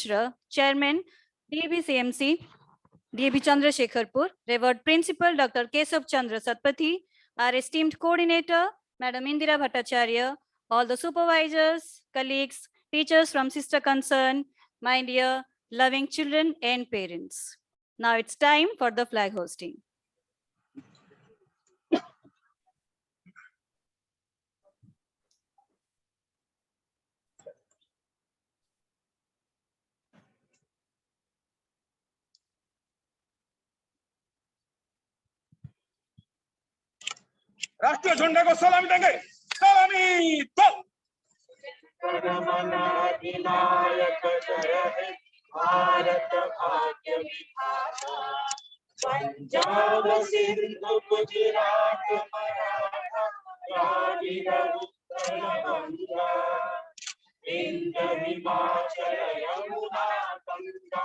Mishra, Chairman, DAB CMC, DAB Chandrasekharpur, Revered Principal Dr. Kesav Chandra Satpathy, our esteemed coordinator, Madam Indira Bhattacharya, all the supervisors, colleagues, teachers from Sister Concern, my dear loving children and parents. Now it's time for the flag hosting. राष्ट्रीय झंडे को सलामी देंगे। सलामी दो। अधिनायक जय हे भारत भाग्य विधाता पंजाब सिंध गुजरात मराठा द्राविड़ उत्कल गंगा विंध्य हिमाचल यमुना गंगा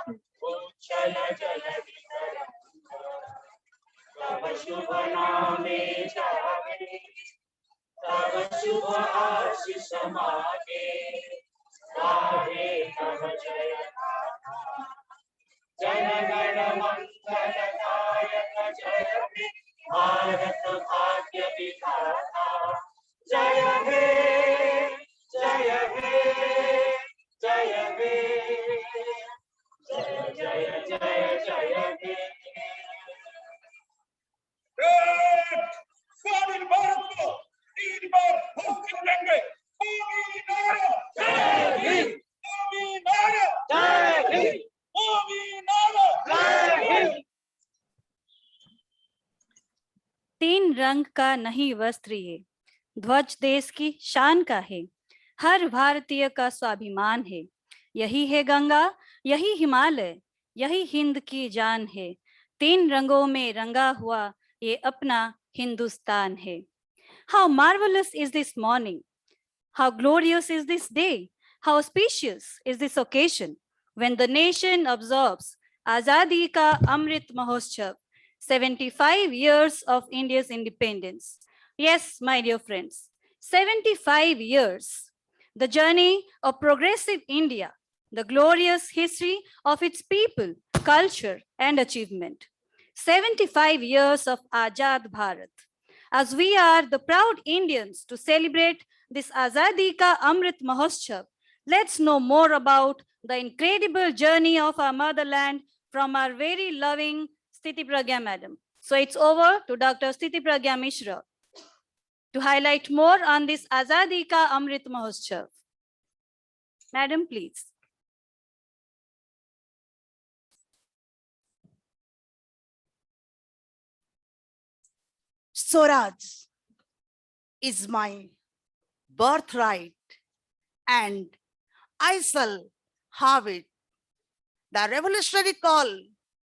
उच्छल जलधि तरंगा तव शुभ नामे जागे तव शुभ आशीष मागे गाहे तव जय गाथा जन गण मंगलदायक जय हे भारत भाग्य विधाता जय हे जय हे जय हे जय जय जय जय हे स्वाधीन भारत को 3 बार घोषित करेंगे। जय हिंद, जय हिंद, जय हिंद। 3 रंग का नहीं वस्त्र ये, ध्वज देश की शान का है, हर भारतीय का स्वाभिमान है। यही है गंगा, यही हिमालय, यही हिंद की जान है। 3 रंगों में रंगा हुआ ये अपना हिंदुस्तान है। How marvelous is this morning! How glorious is this day! How auspicious is this occasion when the nation observes Azadi Ka Amrit Mahotsav, 75 years of India's independence. Yes, my dear friends, 75 years. The journey of progressive India, the glorious history of its people, culture, and achievement. 75 years of Azad Bharat. As we are the proud Indians to celebrate this Azadi Ka Amrit Mahotsav, let's know more about the incredible journey of our motherland from our very loving Sthiti Pragya Madam. So it's over to Dr. Sthiti Pragya Mishra to highlight more on this Azadi Ka Amrit Mahotsav. Madam, please. Swaraj is my birthright and I shall have it. The revolutionary call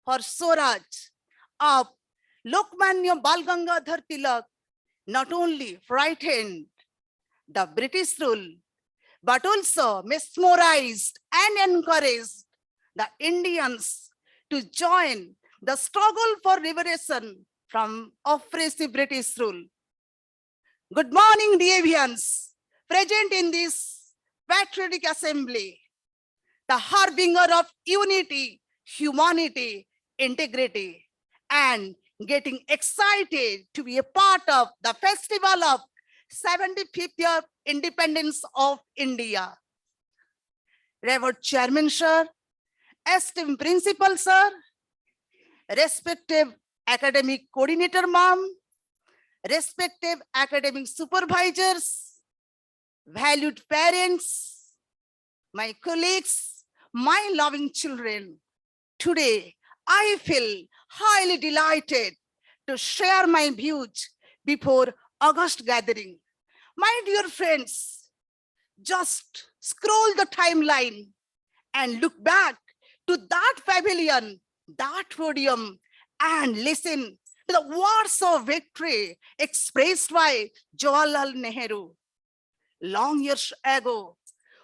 for Swaraj of Lokmanya Bal Gangadhar Tilak not only frightened the British rule, but also mesmerized and encouraged the Indians to join the struggle for liberation from oppressive British rule. Good morning, Devians, present in this patriotic assembly, the harbinger of unity, humanity, integrity, and getting excited to be a part of the festival of 75th year independence of India. Revered Chairman, sir, esteemed Principal, sir, respective academic coordinator, ma'am, respective academic supervisors, valued parents, my colleagues, my loving children. Today, I feel highly delighted to share my views before August gathering. My dear friends, just scroll the timeline and look back to that pavilion, that podium, and listen to the words of victory expressed by Jawaharlal Nehru. Long years ago,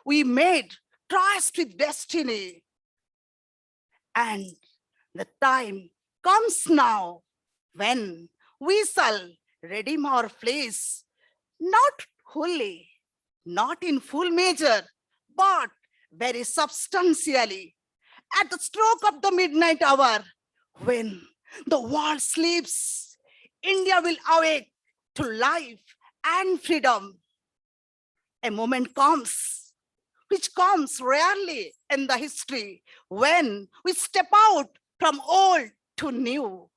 we made trust with destiny. And the time comes now when we shall redeem our place, not wholly, not in full measure, but very substantially at the stroke of the midnight hour, when the world sleeps, India will awake to life and freedom. A moment comes, which comes rarely in the history, when we step out from old to new,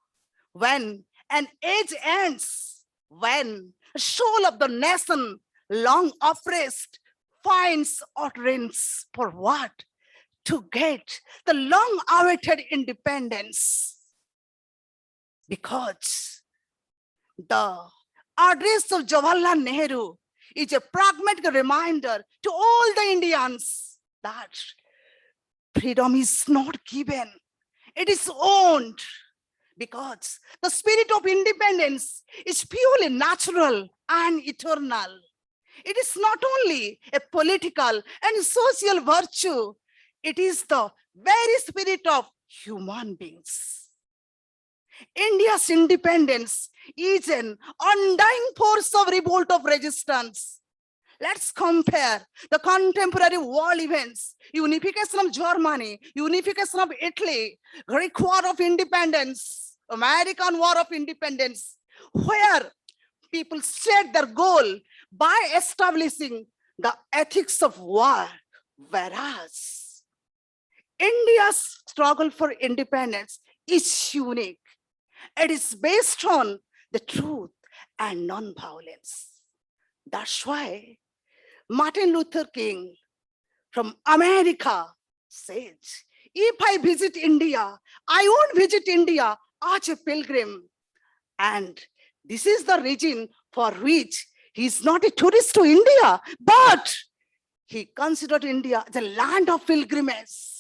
when an age ends, when the soul of the nation long oppressed finds utterance for what? To get the long awaited independence. Because the address of Jawaharlal Nehru is a pragmatic reminder to all the Indians that freedom is not given, it is owned. Because the spirit of independence is purely natural and eternal. It is not only a political and social virtue, it is the very spirit of human beings. India's independence is an undying force of revolt of resistance. Let's compare the contemporary world events: unification of Germany, unification of Italy, Greek War of Independence, American War of Independence, where people set their goal by establishing the ethics of war, whereas India's struggle for independence is unique. It is based on the truth and non-violence. That's why Martin Luther King from America says, if I visit India, I won't visit India as a pilgrim. And this is the reason for which he is not a tourist to India, but he considered India as a land of pilgrimage.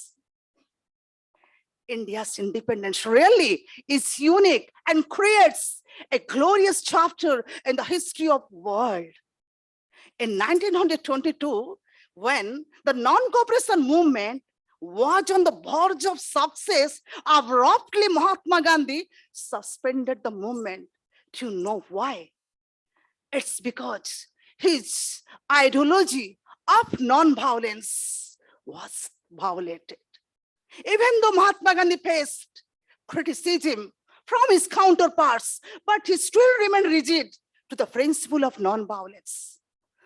India's independence really is unique and creates a glorious chapter in the history of the world. In 1922, when the non-cooperation movement was on the verge of success, abruptly Mahatma Gandhi suspended the movement. Do you know why? It's because his ideology of non-violence was violated. Even though Mahatma Gandhi faced criticism from his counterparts, but he still remained rigid to the principle of non-violence.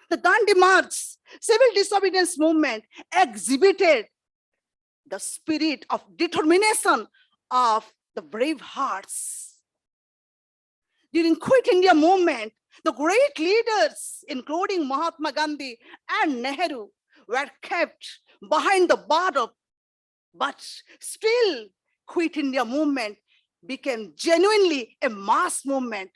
The Dandi March, civil disobedience movement exhibited the spirit of determination of the brave hearts. During Quit India movement, the great leaders, including Mahatma Gandhi and Nehru, were kept behind the bar, but still Quit India movement became genuinely a mass movement.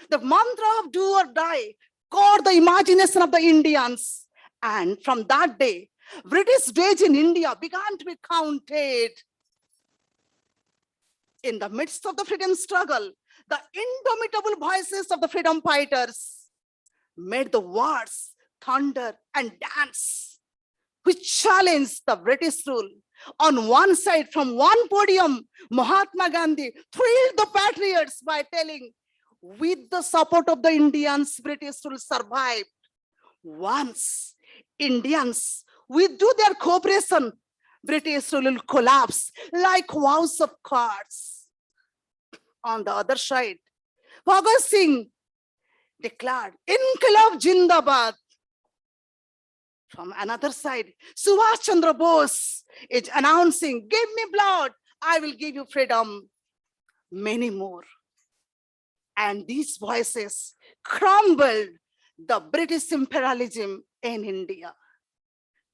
The mantra of do or die caught the imagination of the Indians. And from that day, British days in India began to be counted. In the midst of the freedom struggle, the indomitable voices of the freedom fighters made the words thunder and dance, which challenged the British rule. On one side, from one podium, Mahatma Gandhi thrilled the patriots by telling, with the support of the Indians, British rule survived. Once Indians withdrew their cooperation, British rule will collapse like house of cards. On the other side, Bhagat Singh declared, Inqilab Jindabad. From another side, Subhash Chandra Bose is announcing, give me blood, I will give you freedom. Many more. And these voices crumbled the British imperialism in India.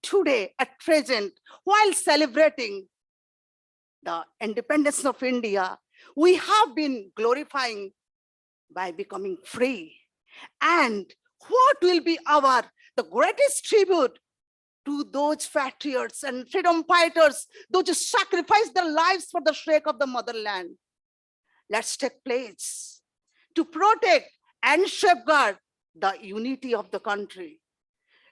Today, at present, while celebrating the independence of India, we have been glorifying by becoming free. And what will be the greatest tribute to those patriots and freedom fighters, those who sacrificed their lives for the sake of the motherland? Let's take place to protect and safeguard the unity of the country,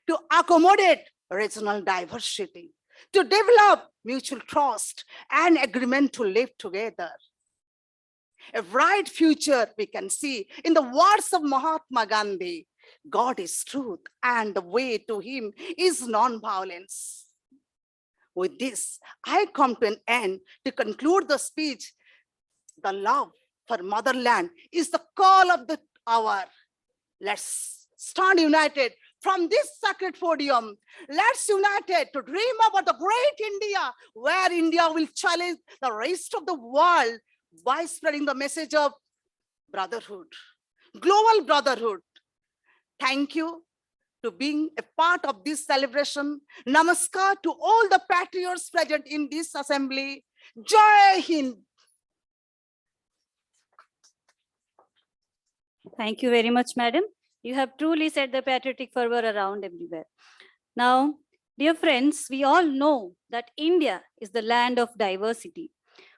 to accommodate regional diversity, to develop mutual trust and agreement to live together. A bright future we can see in the words of Mahatma Gandhi. God is truth and the way to him is non-violence. With this, I come to an end to conclude the speech. The love for motherland is the call of the hour. Let's stand united from this sacred podium. Let's united to dream about the great India, where India will challenge the rest of the world by spreading the message of brotherhood, global brotherhood. Thank you to being a part of this celebration. Namaskar to all the patriots present in this assembly. Jai Hind. Thank you very much, madam. You have truly set the patriotic fervor around everywhere. Now, dear friends, we all know that India is the land of diversity.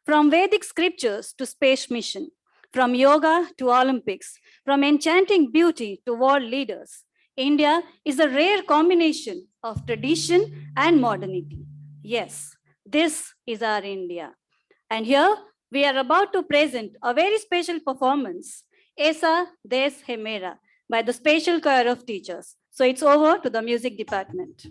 From Vedic scriptures to space mission, from yoga to Olympics, from enchanting beauty to world leaders, India is a rare combination of tradition and modernity. Yes, this is our India. And here we are about to present a very special performance, Aisa Des Hai Mera, by the Special Choir of Teachers. So it's over to the music department.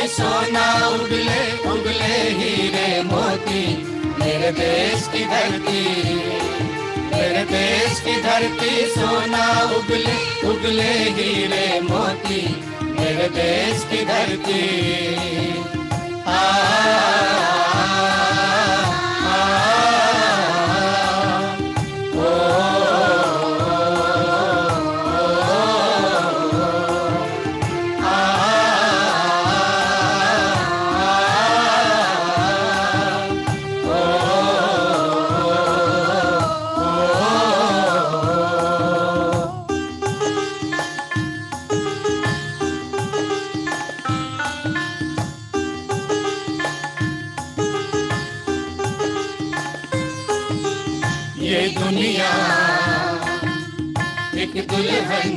सोना उगले उगले हीरे मोती, मेरे देश की धरती, मेरे देश की धरती। सोना उगले उगले हीरे मोती, मेरे देश की धरती। ये दुनिया एक दुल्हन,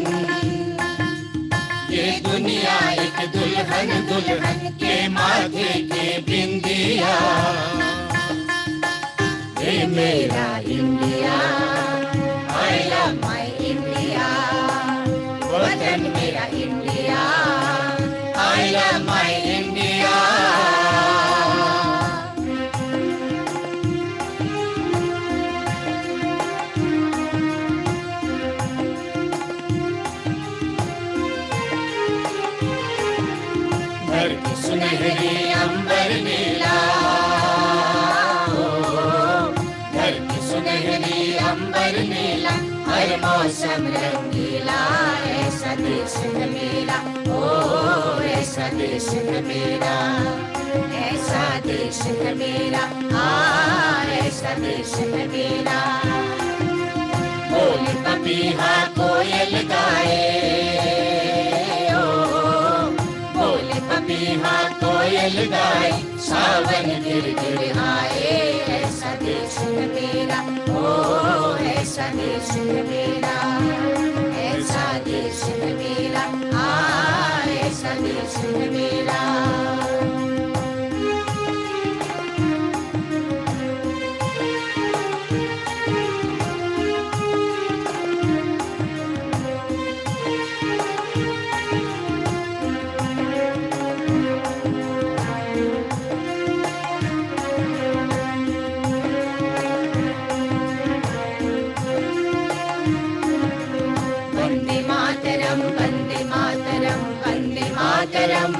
ये दुनिया एक दुल्हन, दुल्हन के माथे की बिंदिया। ये मेरा India, I love my India, वतन मेरा India, I love my India। सुनहरी अंबर नीला, धरती सुनहरी अंबर नीला, हर मौसम रंगीला। ऐसा देश है मेरा, ओ ऐसा देश है मेरा, ऐसा देश है मेरा, ऐसा देश है मेरा। बोल पपीहा कोयल गाए, पपीहा कोयल गाए, सावन गिर गिर आए। ऐसा देश है मेरा, ओ ऐसा देश है मेरा, ऐसा देश है मेरा, ऐसा देश है मेरा। वंदे मातरम, वंदे मातरम, वंदे मातरम,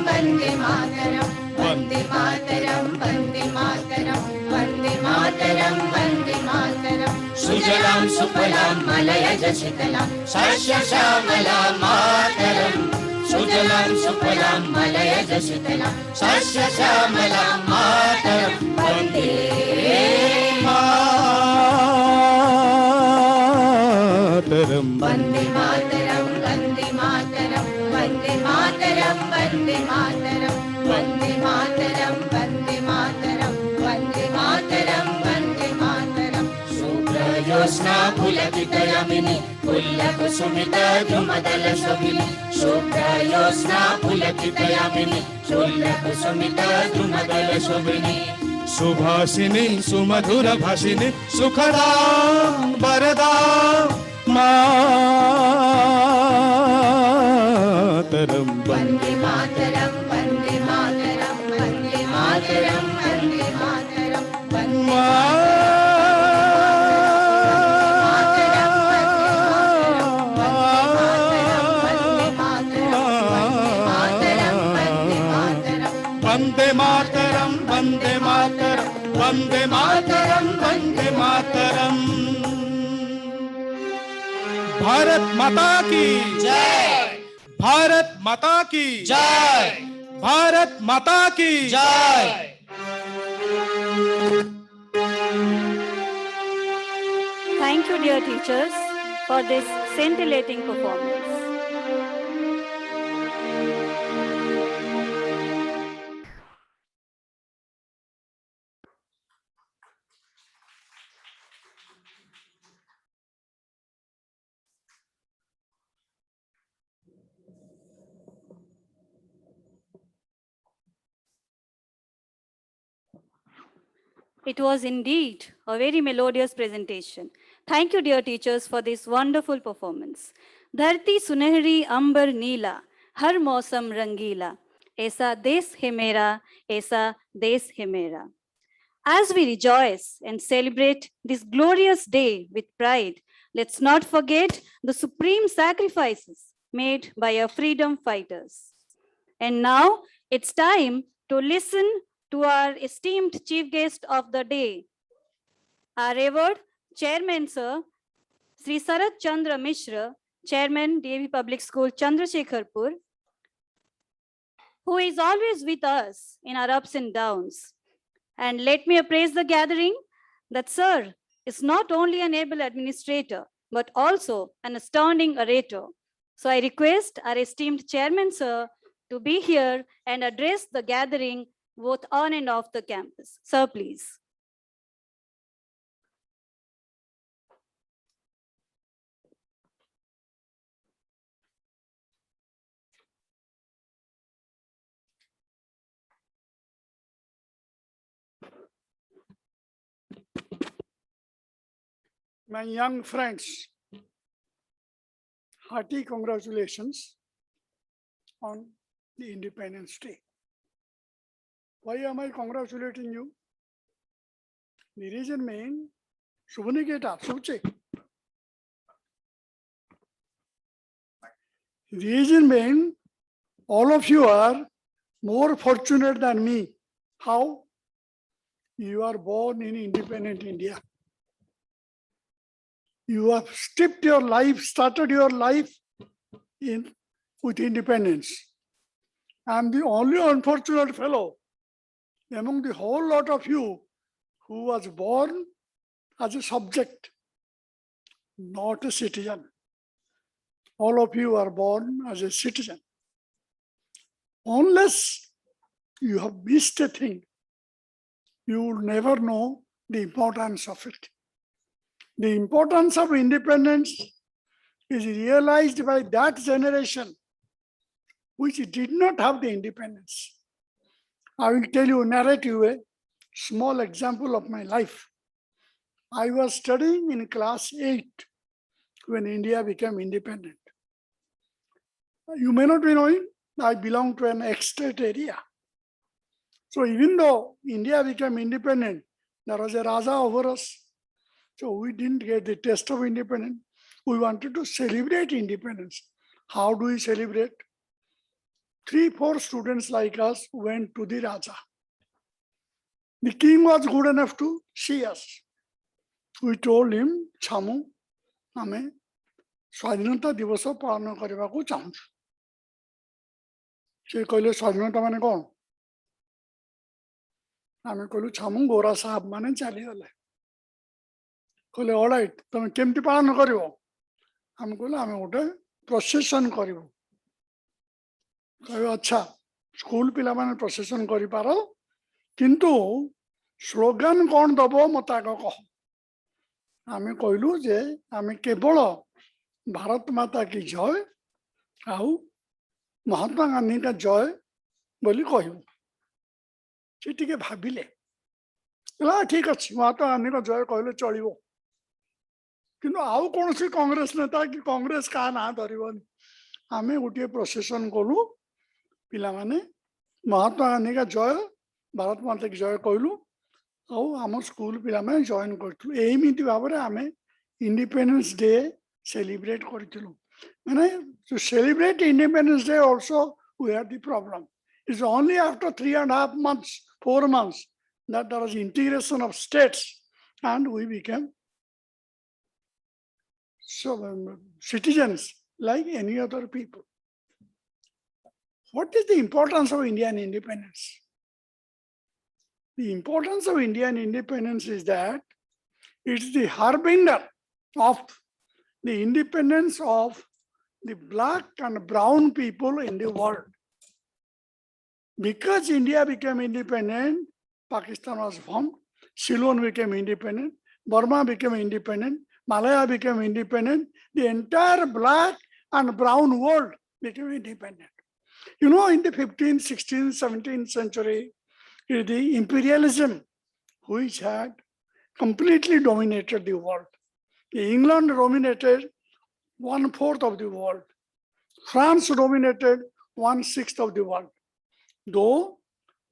वंदे मातरम। मातरम वंदे मातरम सुजलां सुफलां मलयज शीतलां शस्य श्यामलां मातरम सुजलां सुफलां मलयज शीतलां शस्य श्यामलां मातरम वंदे मातरम वंदे मातरम वंदे मातरम वंदे मातरम वंदे मातरम वंदे मातरम वंदे मातरम वंदे मातरम वंदे मातरम शुभ्रज्योत्स्ना पुलकितयामिनी पुल्लकुसुमिता द्रुमदल शोभिनी शुभ्रज्योत्स्ना पुलकितयामिनी पुल्लकुसुमिता द्रुमदल शोभिनी सुभाषिनी सुमधुर भाषिनी सुखदा वरदा मातरम वंदे मातरम वंदे मातरम वंदे मातरम वंदे मातरम वंदे वंदे मातरम वंदे मातरम वंदे मातरम वंदे मातरम। भारत माता की जय, भारत माता की जय, भारत माता की जय। Thank you, dear teachers, for this scintillating performance. It was indeed a very melodious presentation. Thank you, dear teachers, for this wonderful performance. धरती सुनहरी अंबर नीला, हर मौसम रंगीला, ऐसा देश है मेरा, ऐसा देश है मेरा. As we rejoice and celebrate this glorious day with pride, let's not forget the supreme sacrifices made by our freedom fighters. And now it's time to listen to our esteemed chief guest of the day, our revered Chairman Sir, Sri Sarat Chandra Mishra, Chairman, DAV Public School, Chandrasekharpur, who is always with us in our ups and downs. And let me appraise the gathering that Sir is not only an able administrator, but also an astounding orator. So I request our esteemed Chairman Sir to be here and address the gathering both on and off the campus. Sir, please. My young friends, hearty congratulations on the Independence Day. Why am I congratulating you? The reason being, Shubhaniketa, Shubche. The reason being, all of you are more fortunate than me. How? You are born in independent India. You have started your life with independence. I am the only unfortunate fellow among the whole lot of you who was born as a subject, not a citizen. All of you are born as a citizen. Unless you have missed a thing, you will never know the importance of it. The importance of independence is realized by that generation which did not have the independence. I will tell you, narrate you a small example of my life. I was studying in class 8 when India became independent. You may not be knowing, I belong to an ex-state area. So even though India became independent, there was a Raja over us. So we didn't get the taste of independence. We wanted to celebrate independence. How do we celebrate? 3-4 students like us went to the Raja. The king was good enough to see us. We told him, Chamu, Ame, Swadhinata Divaso Palana Karibaku Chamu. Se कहले स्वाधीनता माने कौन आमे कहलु छामु गोरा साहब माने चली गले कहले ऑलराइट तुम केमती पालन करिवो आमे कहलु आमे गोटे प्रोसेशन करिवो कहले अच्छा स्कूल पिला माने प्रोसेशन करि पारो किंतु स्लोगन कौन दबो मत आग कह आमे कहलु जे आमे केवल भारत माता की जय आउ महात्मा गांधी का जय बोली कहू से टिके भाविले ठीक अच्छे महात्मा गांधी का जय कहले चलो किंतु आउ कौन सी कांग्रेस नेता कि कांग्रेस का ना धरबनी आमे गोटे प्रोसेसन कलु पिला माने महात्मा गांधी का जय भारत माता की जय कहलु आम स्कूल पिला माने जॉइन करथु एमिति भाव रे आमे इंडिपेंडेंस डे सेलिब्रेट करथिलु माने to celebrate Independence Day also we had the problem. It's only after 3.5 months, 4 months that there was integration of states and we became citizens like any other people. What is the importance of Indian independence? The importance of Indian independence is that it's the harbinger of the independence of the black and brown people in the world. Because India became independent, Pakistan was formed, Ceylon became independent, Burma became independent, Malaya became independent, the entire black and brown world became independent. You know, in the 15th, 16th, 17th century, the imperialism which had completely dominated the world. England dominated 1/4 of the world. France dominated 1/6 of the world. Though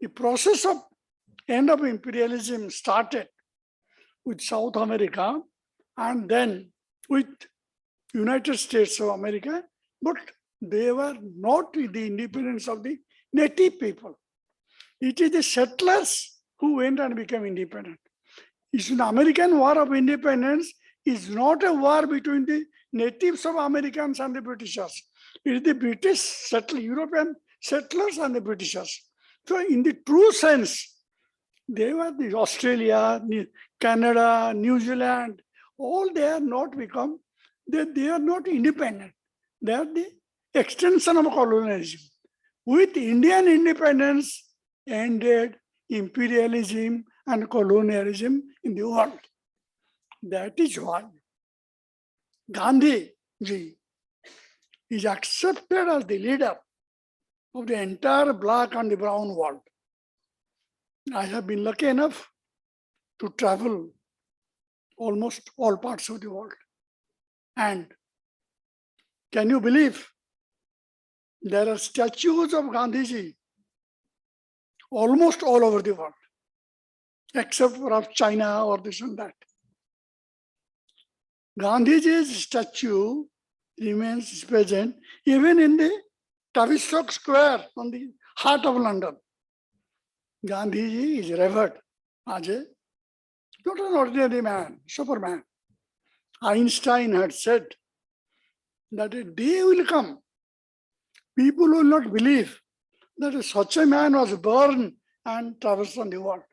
the process of end of imperialism started with South America and then with United States of America, but they were not the independence of the native people. It is the settlers who went and became independent. It's an American War of Independence is not a war between the natives of Americans and the Britishers. It is the British settlers, European settlers and the Britishers. So in the true sense, they were the Australia, Canada, New Zealand, all they are not become, they are not independent. They are the extension of colonialism. With Indian independence ended imperialism and colonialism in the world. That is why Gandhi ji is accepted as the leader of the entire black and the brown world. I have been lucky enough to travel almost all parts of the world. And can you believe there are statues of Gandhiji almost all over the world, except for of China or this and that. Gandhiji's statue remains present even in the Tavistock Square on the heart of London. Gandhiji is revered as a not an ordinary man, superman. Einstein had said that a day will come, people will not believe that such a man was born and traversed on the world.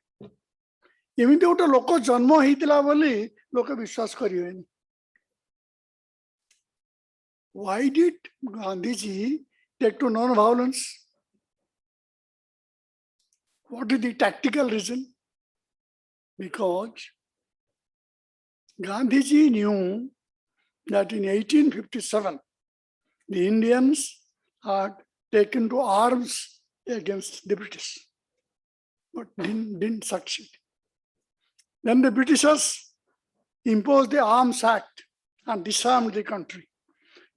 एमिति गोटे लोक जन्म होता बोली लोक विश्वास करें. Why did Gandhiji take to non-violence? What is the tactical reason? Because Gandhiji knew that in 1857, the Indians had taken to arms against the British, but didn't succeed. Then the Britishers imposed the Arms Act and disarmed the country.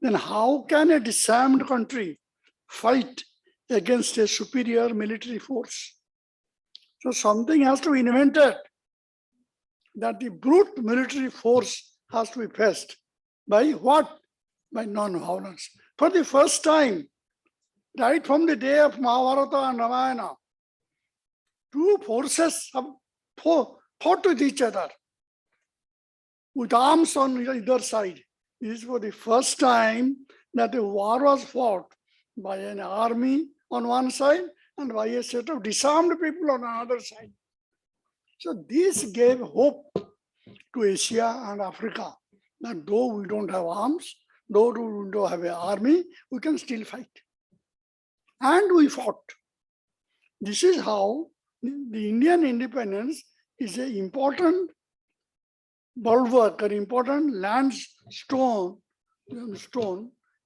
Then how can a disarmed country fight against a superior military force? So something has to be invented that the brute military force has to be faced. By what? By non-violence. For the first time, right from the day of Mahabharata and Ramayana, two forces of fought with each other with arms on either side. This was the first time that a war was fought by an army on one side and by a set of disarmed people on another side. So this gave hope to Asia and Africa that though we don't have arms, though we don't have an army, we can still fight. And we fought. This is how the Indian independence is an important bulwark, an important stone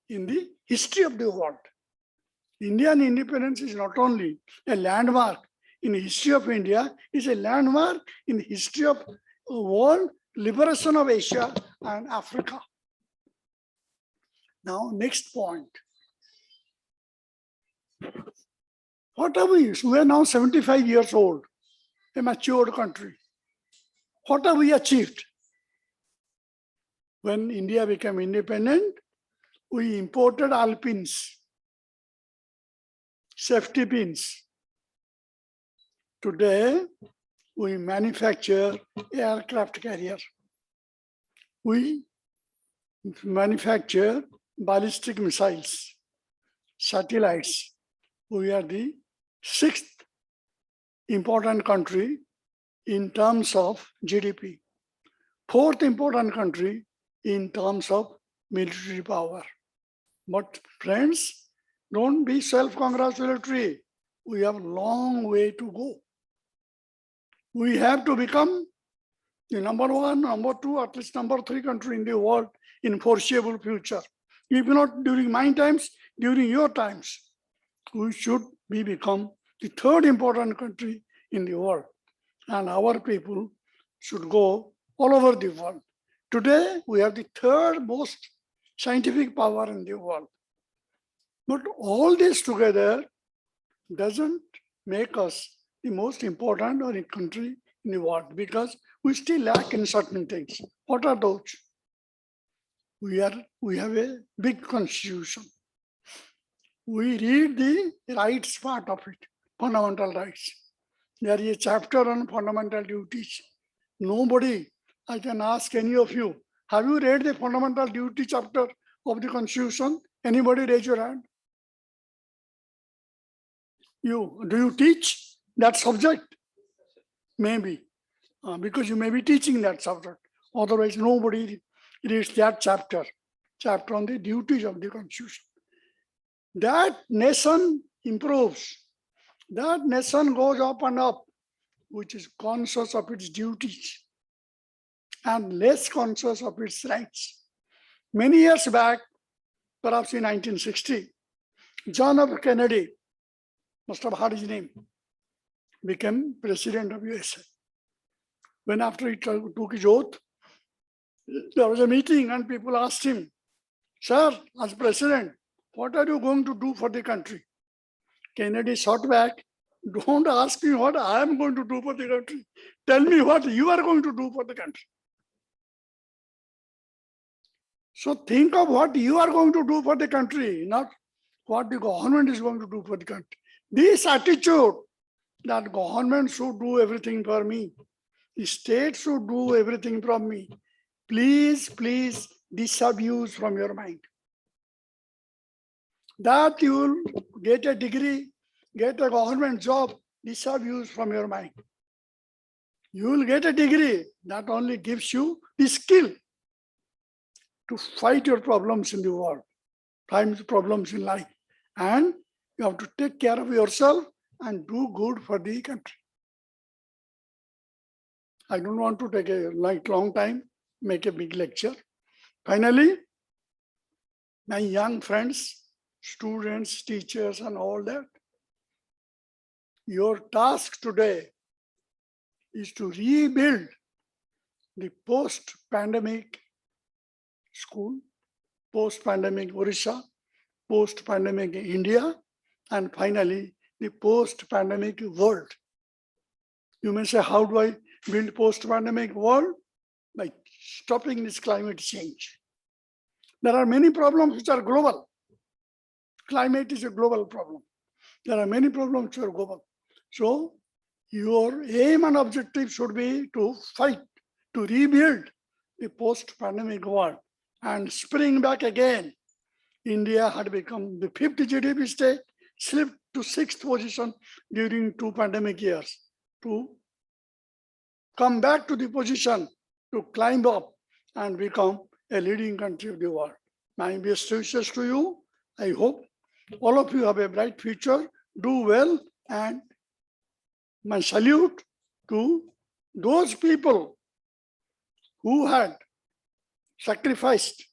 in the history of the world. Indian independence is not only a landmark in the history of India, it's a landmark in the history of world liberation of Asia and Africa. Now, next point. What are we? We are now 75 years old, a matured country. What have we achieved? When India became independent, we imported alpines, safety pins. Today, we manufacture aircraft carrier. We manufacture ballistic missiles, satellites. We are the 6th important country in terms of GDP, 4th important country in terms of military power. But friends, don't be self-congratulatory. We have a long way to go. We have to become the number 1, number 2, at least number 3 country in the world in foreseeable future. If not during my times, during your times, we should become the 3rd important country in the world. And our people should go all over the world. Today, we have the 3rd most scientific power in the world. But all this together doesn't make us the most important or a country in the world because we still lack in certain things. What are those? We have a big constitution. We read the rights part of it, fundamental rights. There is a chapter on fundamental duties. Nobody, I can ask any of you, have you read the fundamental duty chapter of the Constitution? Anybody raise your hand? Do you teach that subject? Maybe, because you may be teaching that subject. Otherwise, nobody reads that chapter on the duties of the Constitution. That nation improves. That nation goes up and up, which is conscious of its duties and less conscious of its rights. Many years back, perhaps in 1960, John F. Kennedy, must have heard his name, became president of USA. When after he took his oath, there was a meeting and people asked him, "Sir, as president, what are you going to do for the country?" Kennedy shot back, "Don't ask me what I am going to do for the country. Tell me what you are going to do for the country." So think of what you are going to do for the country, not what the government is going to do for the country. This attitude that government should do everything for me, the state should do everything from me, please disabuse from your mind. That you will get a degree, get a government job, disabuse from your mind. You will get a degree that only gives you the skill to fight your problems in the world, fight problems in life. And you have to take care of yourself and do good for the country. I don't want to take a long time, make a big lecture. Finally, my young friends, students, teachers, and all that, your task today is to rebuild the post-pandemic school, post-pandemic Orissa, post-pandemic India, and finally, the post-pandemic world. You may say, how do I build post-pandemic world? By stopping this climate change. There are many problems which are global. Climate is a global problem. There are many problems which are global. So your aim and objective should be to fight, to rebuild the post-pandemic world and spring back again. India had become the 5th GDP state, slipped to 6th position during 2 pandemic years. To come back to the position, to climb up and become a leading country of the world. My best wishes to you. I hope all of you have a bright future, do well, and my salute to those people who had sacrificed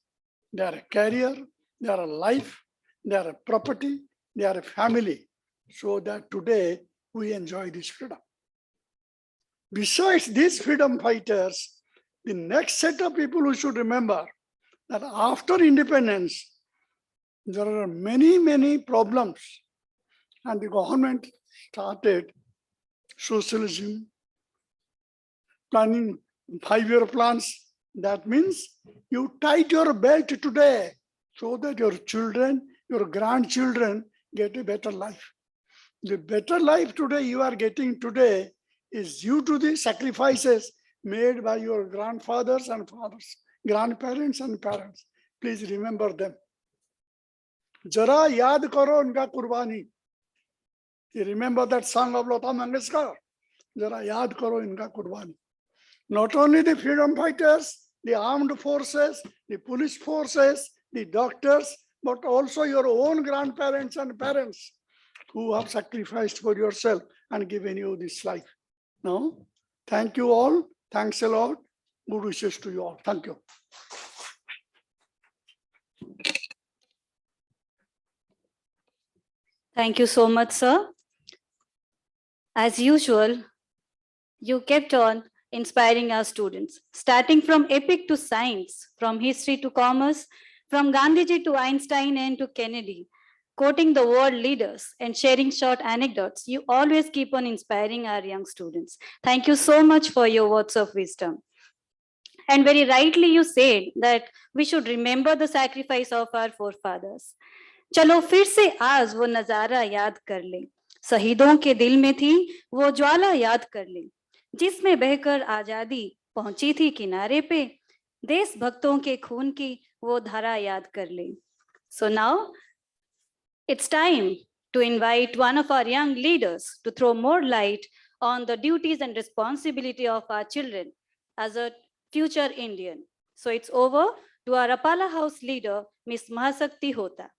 their career, their life, their property, their family, so that today we enjoy this freedom. Besides these freedom fighters, the next set of people who should remember that after independence, there are many, many problems, and the government started socialism, planning 5-year plans. That means you tighten your belt today so that your children, your grandchildren get a better life. The better life today you are getting today is due to the sacrifices made by your grandfathers and fathers, grandparents and parents. Please remember them. Jara yaad karo unka kurbani. You remember that song of Lata Mangeshkar? Jara yaad karo unka kurbani. Not only the freedom fighters, the armed forces, the police forces, the doctors, but also your own grandparents and parents who have sacrificed for yourself and given you this life. Now, thank you all. Thanks a lot. Good wishes to you all. Thank you. Thank you so much, sir. As usual, you kept on inspiring our students, starting from epic to science, from history to commerce, from Gandhiji to Einstein and to Kennedy, quoting the world leaders and sharing short anecdotes. You always keep on inspiring our young students. Thank you so much for your words of wisdom. And very rightly you said that we should remember the sacrifice of our forefathers. चलो फिर से आज वो नजारा याद कर ले, शहीदों के दिल में थी वो ज्वाला याद कर ले, जिसमें बहकर आजादी पहुंची थी किनारे पे, देशभक्तों के खून की वो धारा याद कर ले. So now it's time to invite one of our young leaders to throw more light on the duties and responsibility of our children as a future Indian. So it's over to our Apala House leader, Ms. Mahasakti Hota.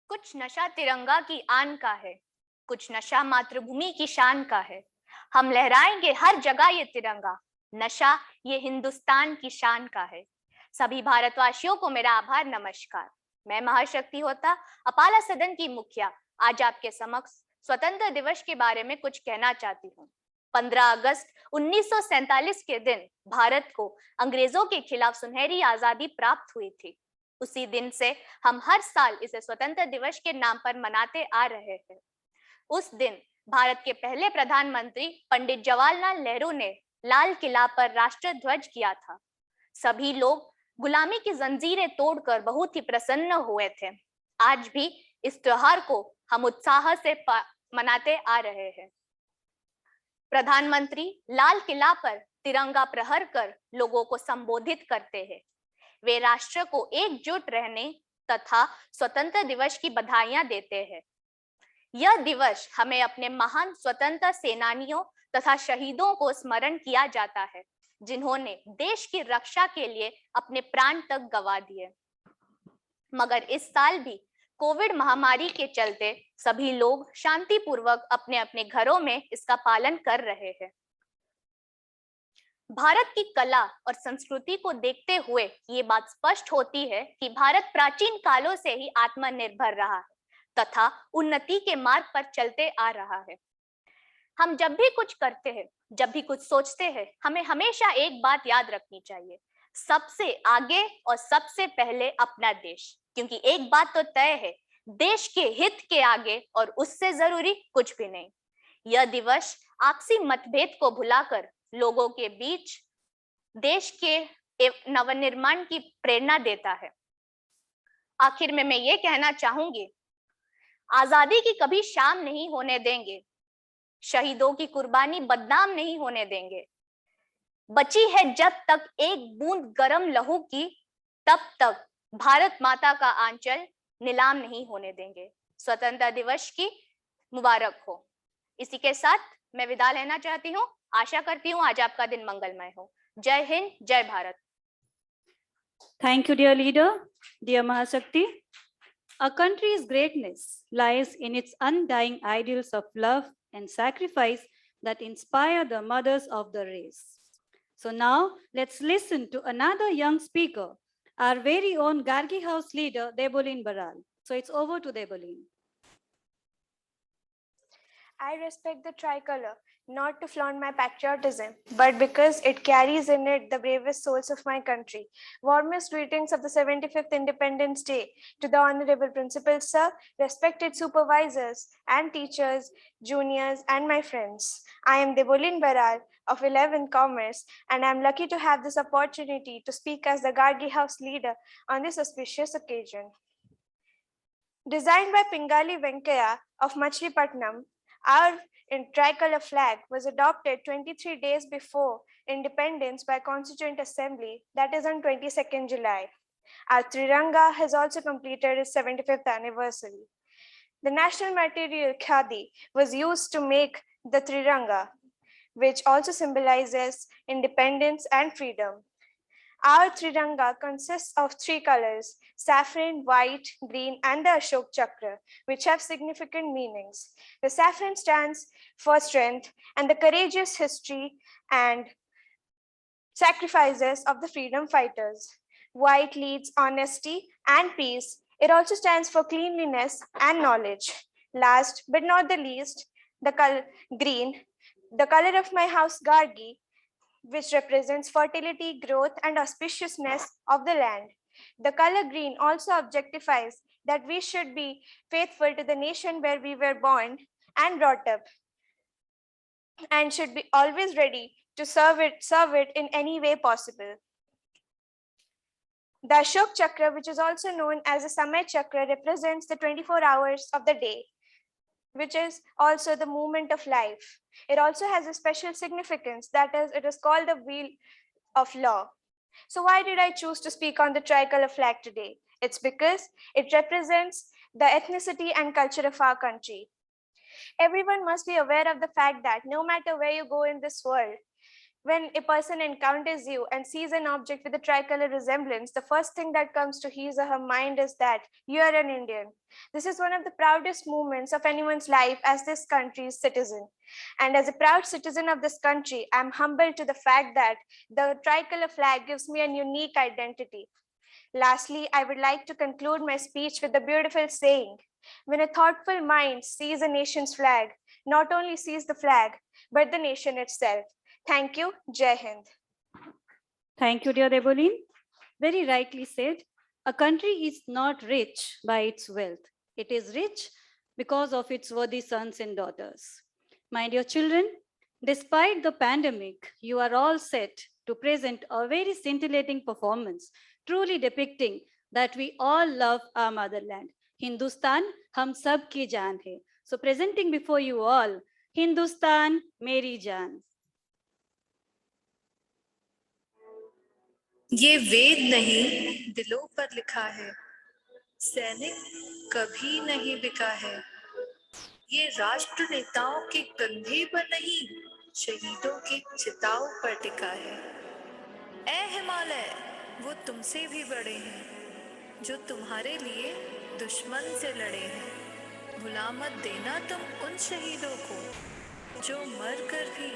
कुछ नशा तिरंगा की आन का है, कुछ नशा मातृभूमि की शान का है. हम लहराएंगे हर जगह ये तिरंगा, नशा ये हिंदुस्तान की शान का है. सभी भारतवासियों को मेरा आभार, नमस्कार. मैं महाशक्ति होता, अपाला सदन की मुखिया, आज आपके समक्ष स्वतंत्र दिवस के बारे में कुछ कहना चाहती हूँ. 15 अगस्त 1947 के दिन भारत को अंग्रेजों के खिलाफ सुनहरी आजादी प्राप्त हुई थी. उसी दिन से हम हर साल इसे स्वतंत्र दिवस के नाम पर मनाते आ रहे हैं. उस दिन भारत के पहले प्रधानमंत्री पंडित जवाहरलाल नेहरू ने लाल किला पर राष्ट्र ध्वज किया था. सभी लोग गुलामी की जंजीरें तोड़कर बहुत ही प्रसन्न हुए थे. आज भी इस त्योहार को हम उत्साह से मनाते आ रहे हैं. प्रधानमंत्री लाल किला पर तिरंगा प्रहर कर लोगों को संबोधित करते हैं. वे राष्ट्र को एकजुट रहने तथा स्वतंत्र दिवस की बधाइयां देते हैं. यह दिवस हमें अपने महान स्वतंत्रता सेनानियों तथा शहीदों को स्मरण किया जाता है, जिन्होंने देश की रक्षा के लिए अपने प्राण तक गंवा दिए. मगर इस साल भी कोविड महामारी के चलते सभी लोग शांतिपूर्वक अपने अपने घरों में इसका पालन कर रहे हैं. भारत की कला और संस्कृति को देखते हुए ये बात स्पष्ट होती है कि भारत प्राचीन कालों से ही आत्मनिर्भर रहा है तथा उन्नति के मार्ग पर चलते आ रहा है. हम जब भी कुछ करते हैं, जब भी कुछ सोचते हैं, हमें हमेशा एक बात याद रखनी चाहिए, सबसे आगे और सबसे पहले अपना देश. क्योंकि एक बात तो तय है, देश के हित के आगे और उससे जरूरी कुछ भी नहीं. यह दिवस आपसी मतभेद को भुलाकर लोगों के बीच देश के नवनिर्माण की प्रेरणा देता है. आखिर में मैं ये कहना चाहूंगी, आजादी की कभी शाम नहीं होने देंगे, शहीदों की कुर्बानी बदनाम नहीं होने देंगे। बची है जब तक एक बूंद गरम लहू की, तब तक भारत माता का आंचल नीलाम नहीं होने देंगे। स्वतंत्रता दिवस की मुबारक हो। इसी के साथ मैं विदा लेना चाहती हूँ। आशा करती हूँ आज आपका दिन मंगलमय हो। जय हिंद, जय Bharat. Thank you, dear leader, dear Mahashakti. A country's greatness lies in its undying ideals of love and sacrifice that inspire the mothers of the race. So now let's listen to another young speaker, our very own Gargi House leader, Debolin Baral. So it's over to Debolin. I respect the tricolor, not to flaunt my patriotism, but because it carries in it the bravest souls of my country. Warmest greetings of the 75th Independence Day to the Honorable Principal Sir, respected supervisors and teachers, juniors, and my friends. I am Debolin Baral of 11th Commerce, and I am lucky to have this opportunity to speak as the Gargi House leader on this auspicious occasion. Designed by Pingali Venkaya of Machilipatnam, our tricolor flag was adopted 23 days before independence by Constituent Assembly, that is on 22nd July. Our Triranga has also completed its 75th anniversary. The national material khadi was used to make the Triranga, which also symbolizes independence and freedom. Our Triranga consists of three colors: saffron, white, green, and the Ashok Chakra, which have significant meanings. The saffron stands for strength and the courageous history and sacrifices of the freedom fighters. White leads honesty and peace. It also stands for cleanliness and knowledge. Last but not the least, the color green, the color of my house Gargi, which represents fertility, growth, and auspiciousness of the land. The color green also objectifies that we should be faithful to the nation where we were born and brought up, and should be always ready to serve it in any way possible. The Ashok Chakra, which is also known as the Samay Chakra, represents the 24 hours of the day, which is also the movement of life. It also has a special significance, that is, it is called the wheel of law. So why did I choose to speak on the tricolor flag today? It's because it represents the ethnicity and culture of our country. Everyone must be aware of the fact that no matter where you go in this world, when a person encounters you and sees an object with a tricolor resemblance, the first thing that comes to his or her mind is that you are an Indian. This is one of the proudest moments of anyone's life as this country's citizen. And as a proud citizen of this country, I'm humbled to the fact that the tricolor flag gives me a unique identity. Lastly, I would like to conclude my speech with a beautiful saying: when a thoughtful mind sees a nation's flag, not only sees the flag, but the nation itself. Thank you. Jai Hind. Thank you, dear Debolin. Very rightly said. A country is not rich by its wealth. It is rich because of its worthy sons and daughters. My dear children, despite the pandemic, you are all set to present a very scintillating performance, truly depicting that we all love our motherland. Hindustan, hum sab ki jaan hai. So presenting before you all, Hindustan, Meri Jaan. ये वेद नहीं दिलों पर लिखा है, सैनिक कभी नहीं बिका है। ये राष्ट्र नेताओं के कंधे पर नहीं, शहीदों के चिताओं पर टिका है। ऐ हिमालय, वो तुमसे भी बड़े हैं, जो तुम्हारे लिए दुश्मन से लड़े हैं। भुला मत देना तुम उन शहीदों को, जो मर कर भी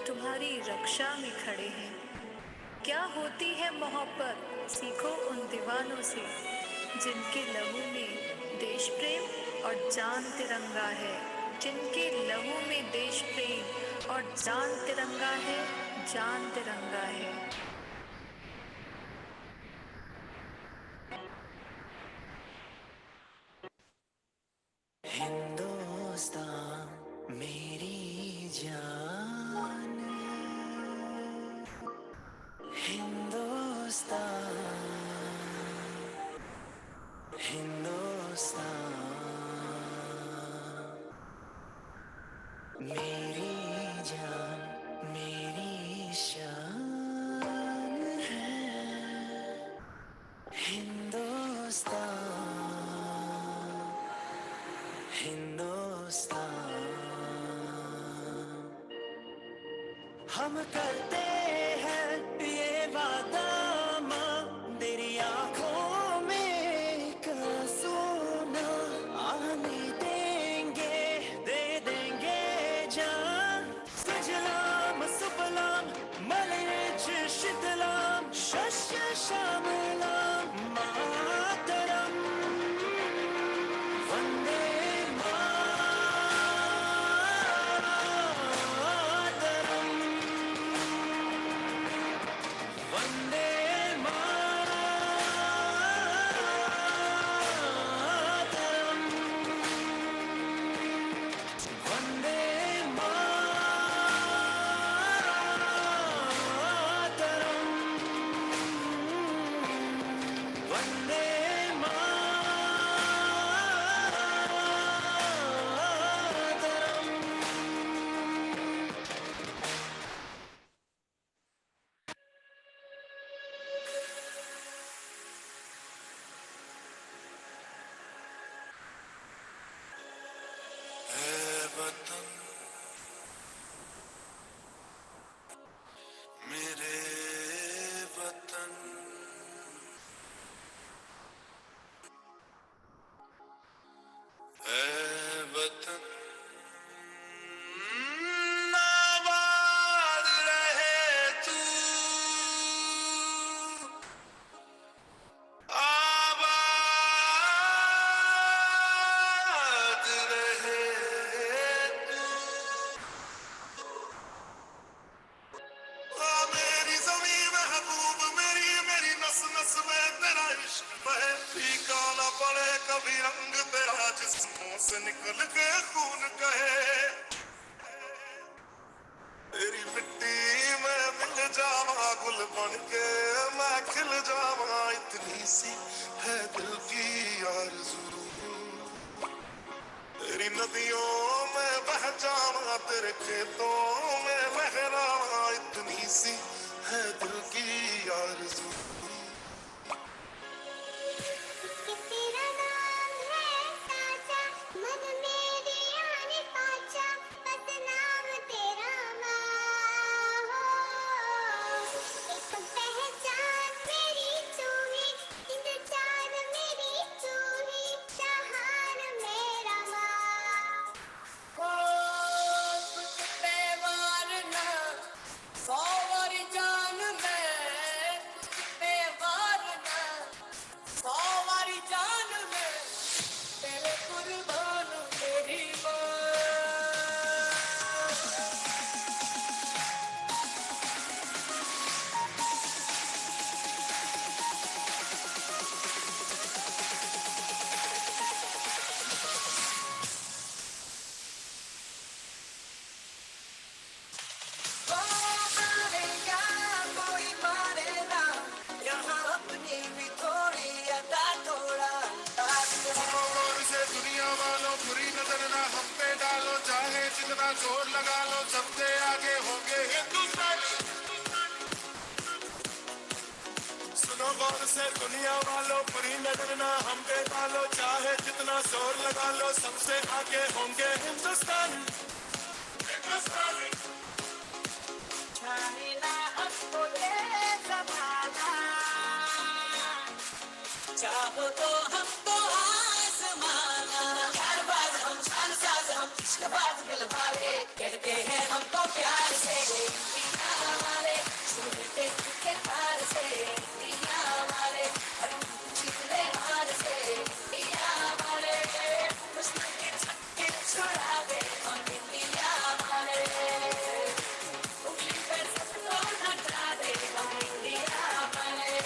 तुम्हारी रक्षा में खड़े हैं। क्या होती है मोहब्बत, सीखो उन दीवानों से, जिनके लहू में देश प्रेम और जान तिरंगा है। जिनके लहू में देश प्रेम और जान तिरंगा है, जान तिरंगा है। हिंदुस्तान मेरी जान, हिंदुस्तान, हिंदुस्तान। हिंदुस्तान हिंदुस्तान हम करते हैं ये वादा माँ तेरी आंखों में एक सोना आने देंगे दे देंगे जान सजलाम सुफलाम मलयज शीतलाम शस्य श्यामलाम मातरम वंदे मातरम वंदे मातरम वंदे मातरम वंदे मातरम है वतन मेरे वतन है वतन आबाद रहे तू आबाद रहे तू मेरी ज़मीं महबूब मेरी मेरी नस नस में तेरा इश्क बहे फीका ना पड़े कभी रंग तेरा जिस्मों से निकल के खून कहे तेरी मिट्टी में मिल जावा गुल बन के मैं खिल जावा इतनी सी है दिल की आरज़ू तेरी नदियों में बह जावा तेरे खेतों में बहरावा इतनी सी है दिल की आरज़ू तेरा नाम है साचा मन मेरी आने पाचा बस नाम तेरा माँ हो एक पहचान मेरी तू ही इंद चाँद मेरी तू ही जहान मेरा माँ गौर से दुनिया वालों बुरी नजर ना हम पे डालो चाहे जितना जोर लगा लो सबसे आगे होंगे हिंदुस्तानी सुनो गौर से दुनिया वालों बुरी नजर ना हम पे डालो चाहे जितना जोर लगा लो सबसे आगे होंगे हिंदुस्तान हिंदुस्तानी चाहो तो हमको आसमाना चारबाज हम शानसाज हम इश्कबाज दिलवाले कहते हैं हमको प्यार से दुनिया हमारे सुनते के तार से दुनिया हमारे हर जीतने हार से दुनिया हमारे हुस्न के छक्के छुड़ा दे हम दुनिया हमारे उंगली पर सबको हटा दे हम दुनिया हमारे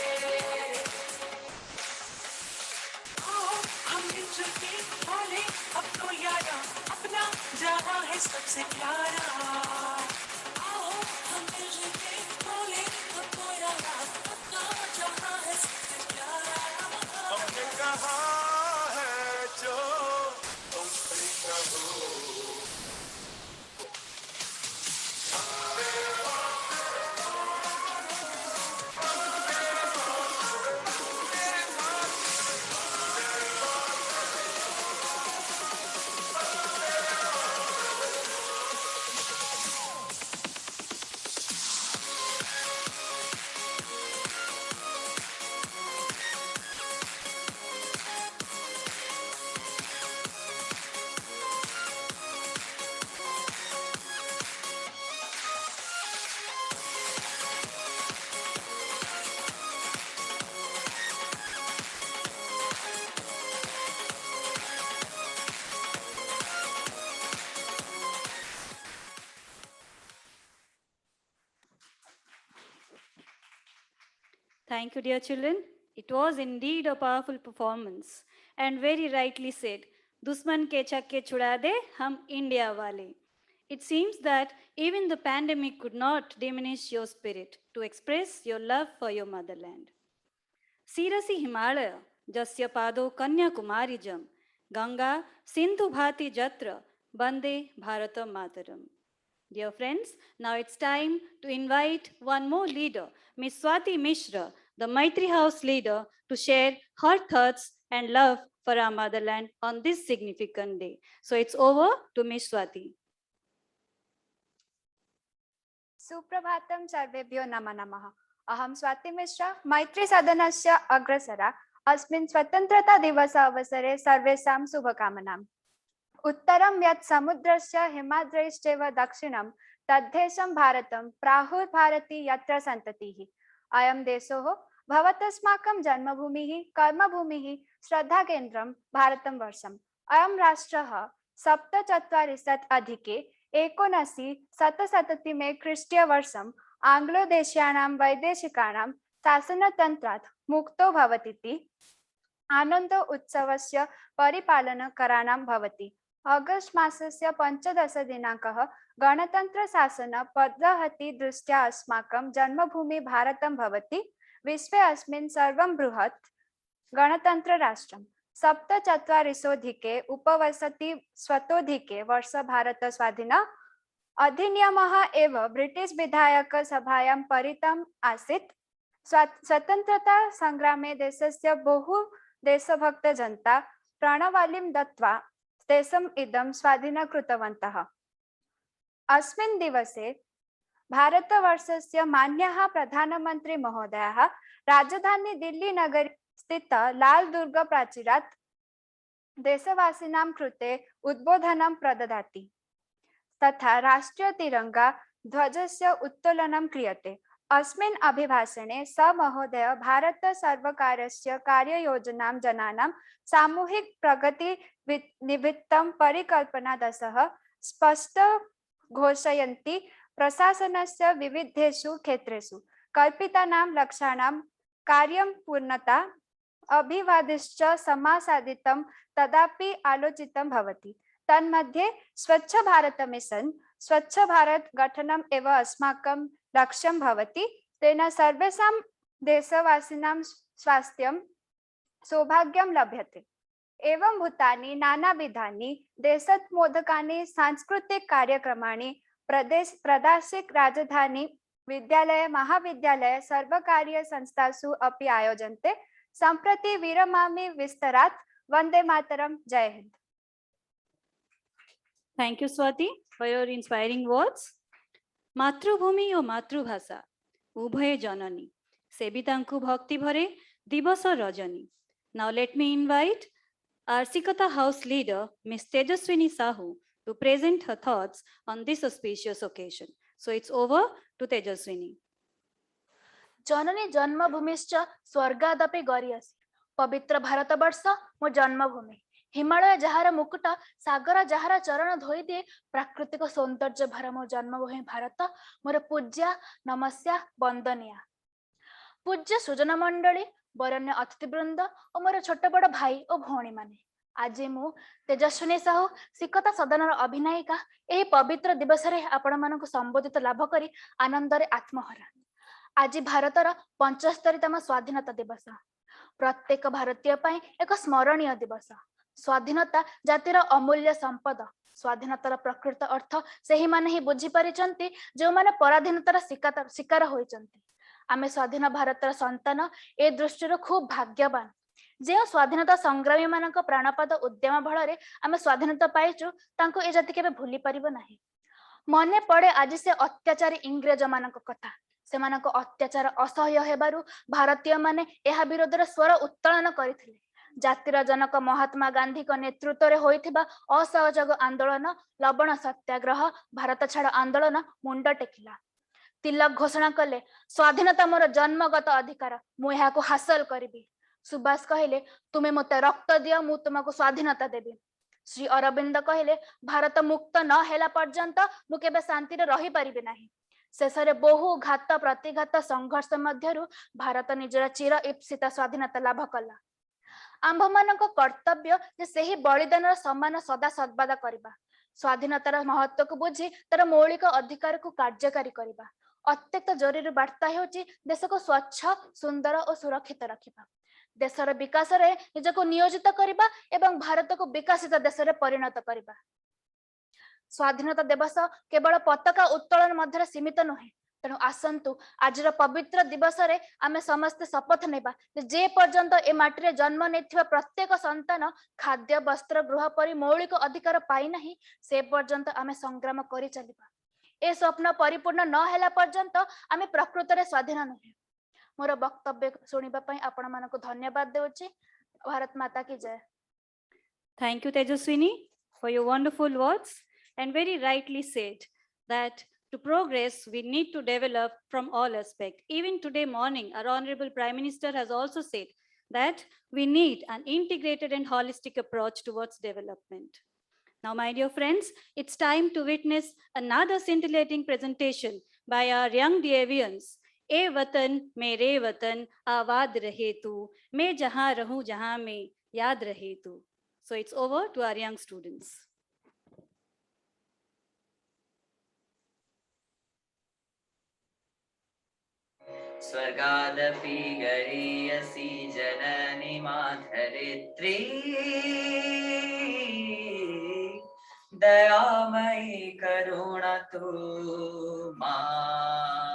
हम मिलजुल के बोले अब तो यारा अपना जहाँ है सबसे प्यारा आओ हम मिलजुल के बोले Thank you, dear children. It was indeed a powerful performance and very rightly said, Dusman ke chakke chuda de, hum India wale. It seems that even the pandemic could not diminish your spirit to express your love for your motherland. Sirasi Himalaya, Jasya Pado Kanyakumarijam, Ganga Sindhu Bhati Jatra, Bande Bharata Mataram. Dear friends, now it's time to invite one more leader, Ms. Swati Mishra, the Maitri House leader, to share her thoughts and love for our motherland on this significant day. So it's over to Ms. Swati. सुप्रभातं सर्वेभ्यो नमः नमः। अहं स्वाति मिश्रा मैत्री सदनस्य अग्रसरा अस्मिन् स्वतन्त्रता दिवस अवसरे सर्वेषां शुभकामनाम्। उत्तरं यत् समुद्रस्य हिमाद्रैश्चैव दक्षिणं तद्देशं भारतं प्राहुः भारती यत्र सन्ततिः। अयं देशो भवतस्माकं जन्मभूमिः कर्मभूमिः श्रद्धाकेन्द्रं भारतं वर्षम्। अयं राष्ट्रः 1747-19 ख्रीष्टीय वर्षं आङ्ग्लदेशीयानां वैदेशिकानां शासनतन्त्रात् मुक्तो भवतीति आनन्द उत्सवस्य परिपालनकराणां भवति। अगस्ट् मासस्य 15 दिनाङ्कः गणतन्त्रशासन पद्धति दृष्ट्या अस्माकं जन्मभूमि भारतं भवति। विश्वे अस्मिन् सर्वं बृहत् गणतन्त्रराष्ट्रम्। 47 उपवसति स्वतोधिके वर्ष भारत स्वाधीन अधिनियमः एव ब्रिटिश विधायक सभायां परितम् आसीत्। स्वतन्त्रता संग्रामे देशस्य बहु देशभक्त जनता प्राणवालिं दत्त्वा देशम् इदं स्वाधीन कृतवन्तः। अस्मिन् दिवसे भारतवर्षस्य मान्यः प्रधानमन्त्री महोदयः राजधानी दिल्ली नगरे स्थित लाल दुर्ग प्राचीरात् देशवासिनां कृते उद्बोधनं प्रददाति तथा राष्ट्रीय तिरंगा ध्वजस्य उत्तोलनं क्रियते। अस्मिन् अभिभाषणे स महोदय भारत सर्वकारस्य कार्ययोजनां जनानां सामूहिक प्रगति निमित्तं परिकल्पनादशः स्पष्ट घोषयन्ति प्रशासनस्य विविधेषु क्षेत्रेषु कल्पितानां लक्ष्याणां कार्यं पूर्णता अभिवादिश्च समासादितं तदापि आलोचितं भवति। तन्मध्ये स्वच्छ भारत मिशन स्वच्छ भारत गठनम् एव अस्माकं लक्ष्यं भवति। तेन सर्वेषां देशवासिनां स्वास्थ्यं सौभाग्यं लभ्यते। एवं भूतानि नानाविधानि देशोत्मोदकानि सांस्कृतिक कार्यक्रमाणि प्रादेशिक राजधानी विद्यालय महाविद्यालय सर्वकारीय संस्थासु अपि आयोजन्ते। सम्प्रति विरमामि विस्तरात्। वन्दे मातरम्। जय Hind. Thank you, Swati, for your inspiring words. Matrubhumi o Matrubhasa, Ubhaye Janani, Sebitanku Bhakti Bhare, Divasa Rajani. Now let me invite our Sikata House leader, Ms. Tejaswini Sahu, to present her thoughts on this auspicious occasion. So it's over to Tejaswini. जननी जन्मभूमिश्च स्वर्गादपि गरीयसी। पवित्र भारतवर्ष मो जन्मभूमि। हिमालय जहार मुकुट सागर जहार चरण धोई दिए प्राकृतिक सौंदर्य भरा मो जन्मभूमि भारत मोर पूज्या नमस्या वंदनीया। पूज्य सुजन मंडली वरण्य अतिथिवृंद और मोर छोट बड़ भाई और भौणी माने आज मु तेजस्विनी साहू सिकता सदन अभिनायिका यही पवित्र दिवस रे आपण मानक संबोधित लाभ करी आनंद रे आत्महरा। आज भारतर 75तम स्वाधीनता दिवस प्रत्येक भारतीय पई एक स्मरणीय दिवस। स्वाधीनता जातिर अमूल्य संपद। स्वाधीनतार प्रकृत अर्थ सेही माने ही बुझी परिचंती जो माने पराधीनतार शिकार होइचंती। आमे स्वाधीन भारतर संतान ए दृष्टिर खूब भाग्यवान जे स्वाधीनता संग्रामी मानक प्राणपात उद्यम बଳରେ आमे स्वाधीनता पाइचु तांको ए जाति केबे भूली परिबो नाही। मने पड़े आज से अत्याचारी इंग्रेज मानक कथा। सेमानक अत्याचार असह्य हेबारु भारतीय माने एहा विरोध रे स्वर उत्तोलन करिथिले। जातिर जनक महात्मा गांधी को नेतृत्व रे होइथिबा असहयोग आंदोलन लवण सत्याग्रह भारत छाड़ आंदोलन मुंड टेकिला। तिलक घोषणा कले स्वाधीनता मोर जन्मगत अधिकार मु एहाको हासिल करिबी। सुभाष कहले तुमे मते रक्त दियो मु तुमको स्वाधीनता देबी। श्री अरविंद कहले भारत मुक्त न हेला पर्यंत मु केबे शांति रे रही परिबे नाही। शेषରେ बहु घात प्रतिघात संघर्ष मध्यरु भारत निजर चिर इप्सित स्वाधीनता लाभ कला। आम्भମାନଙ୍କ कर्तव्य जे ସେହି बलिदानर सम्मान सदा सर्वदा କରିବା, स्वाधीनतार महत्व को बुझी तार मौलिक अधिकार को कार्यकारी करबा। अत्यंत जरूरी वार्ता हेउची देश को स्वच्छ, सुंदर और सुरक्षित रखिबा, देशर विकास रे निजको नियोजित करबा एवं भारत को विकसित देश रे परिणत करबा। स्वाधीनता दिवस केवल पताका उत्तोलन मध्य सीमित नुहे, तेणु आसंतु आज पवित्र दिवस रे आमे समस्ते शपथ नेबा जे पर्यंत ए माटी रे जन्म नेथिबा प्रत्येक संतान खाद्य, वस्त्र, गृह परि मौलिक अधिकार पाई नाही, से पर्यंत आमे संग्राम करि चलिबा। ए स्वप्न परिपूर्ण न होला पर्यंत आमे प्रकृत रे स्वाधीन नुहे। मोर वक्तव्य सुनिबा पई आपण मानको धन्यवाद देउची। भारत माता की जय। Thank you, Tejaswini, for your wonderful words, and very rightly said that to progress, we need to develop from all aspects. Even today morning, our Honorable Prime Minister has also said that we need an integrated and holistic approach towards development. Now, my dear friends, it's time to witness another scintillating presentation by our young Devians. ए वतन मेरे वतन आबाद रहे तू, मैं जहाँ रहूं जहाँ में याद रहे तू. So it's over to our young students. स्वर्गादपि गरीयसि जननि माधरित्री, दयामयी करुणा तू मां,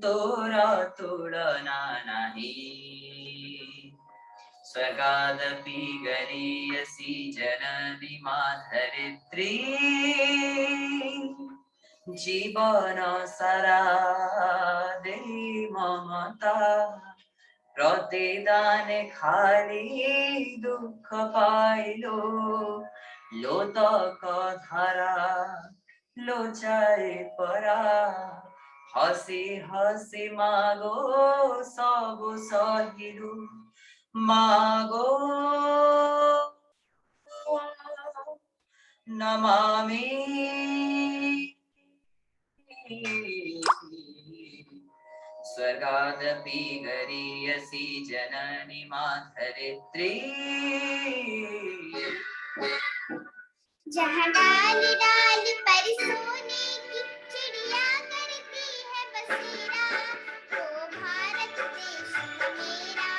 तोरा तुलना नहीं। स्वर्गादपि गरीयसि जननि माधरित्री, जीवन सारा दे ममता, प्रतिदान खाली दुख पाइलो, लोतक धारा लोचाए परा, हसी हसी मागो सब सहिलु, मागो नमामि स्वर्गादपि गरीयसि जननि माधरित्री, जहाँ डाली डाली पर सोने की चिड़िया करती है बसेरा, वो भारत देश है मेरा,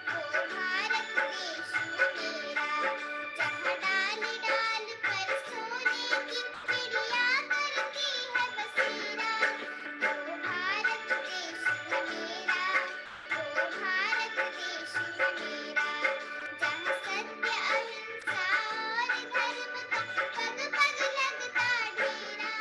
वो भारत देश है मेरा। जहाँ डाली डाली पर सोने की चिड़िया करती है बसेरा, वो भारत देश है मेरा, वो भारत देश है मेरा। जहाँ सत्य अहिंसा और धर्म का पग पग लगता डेरा,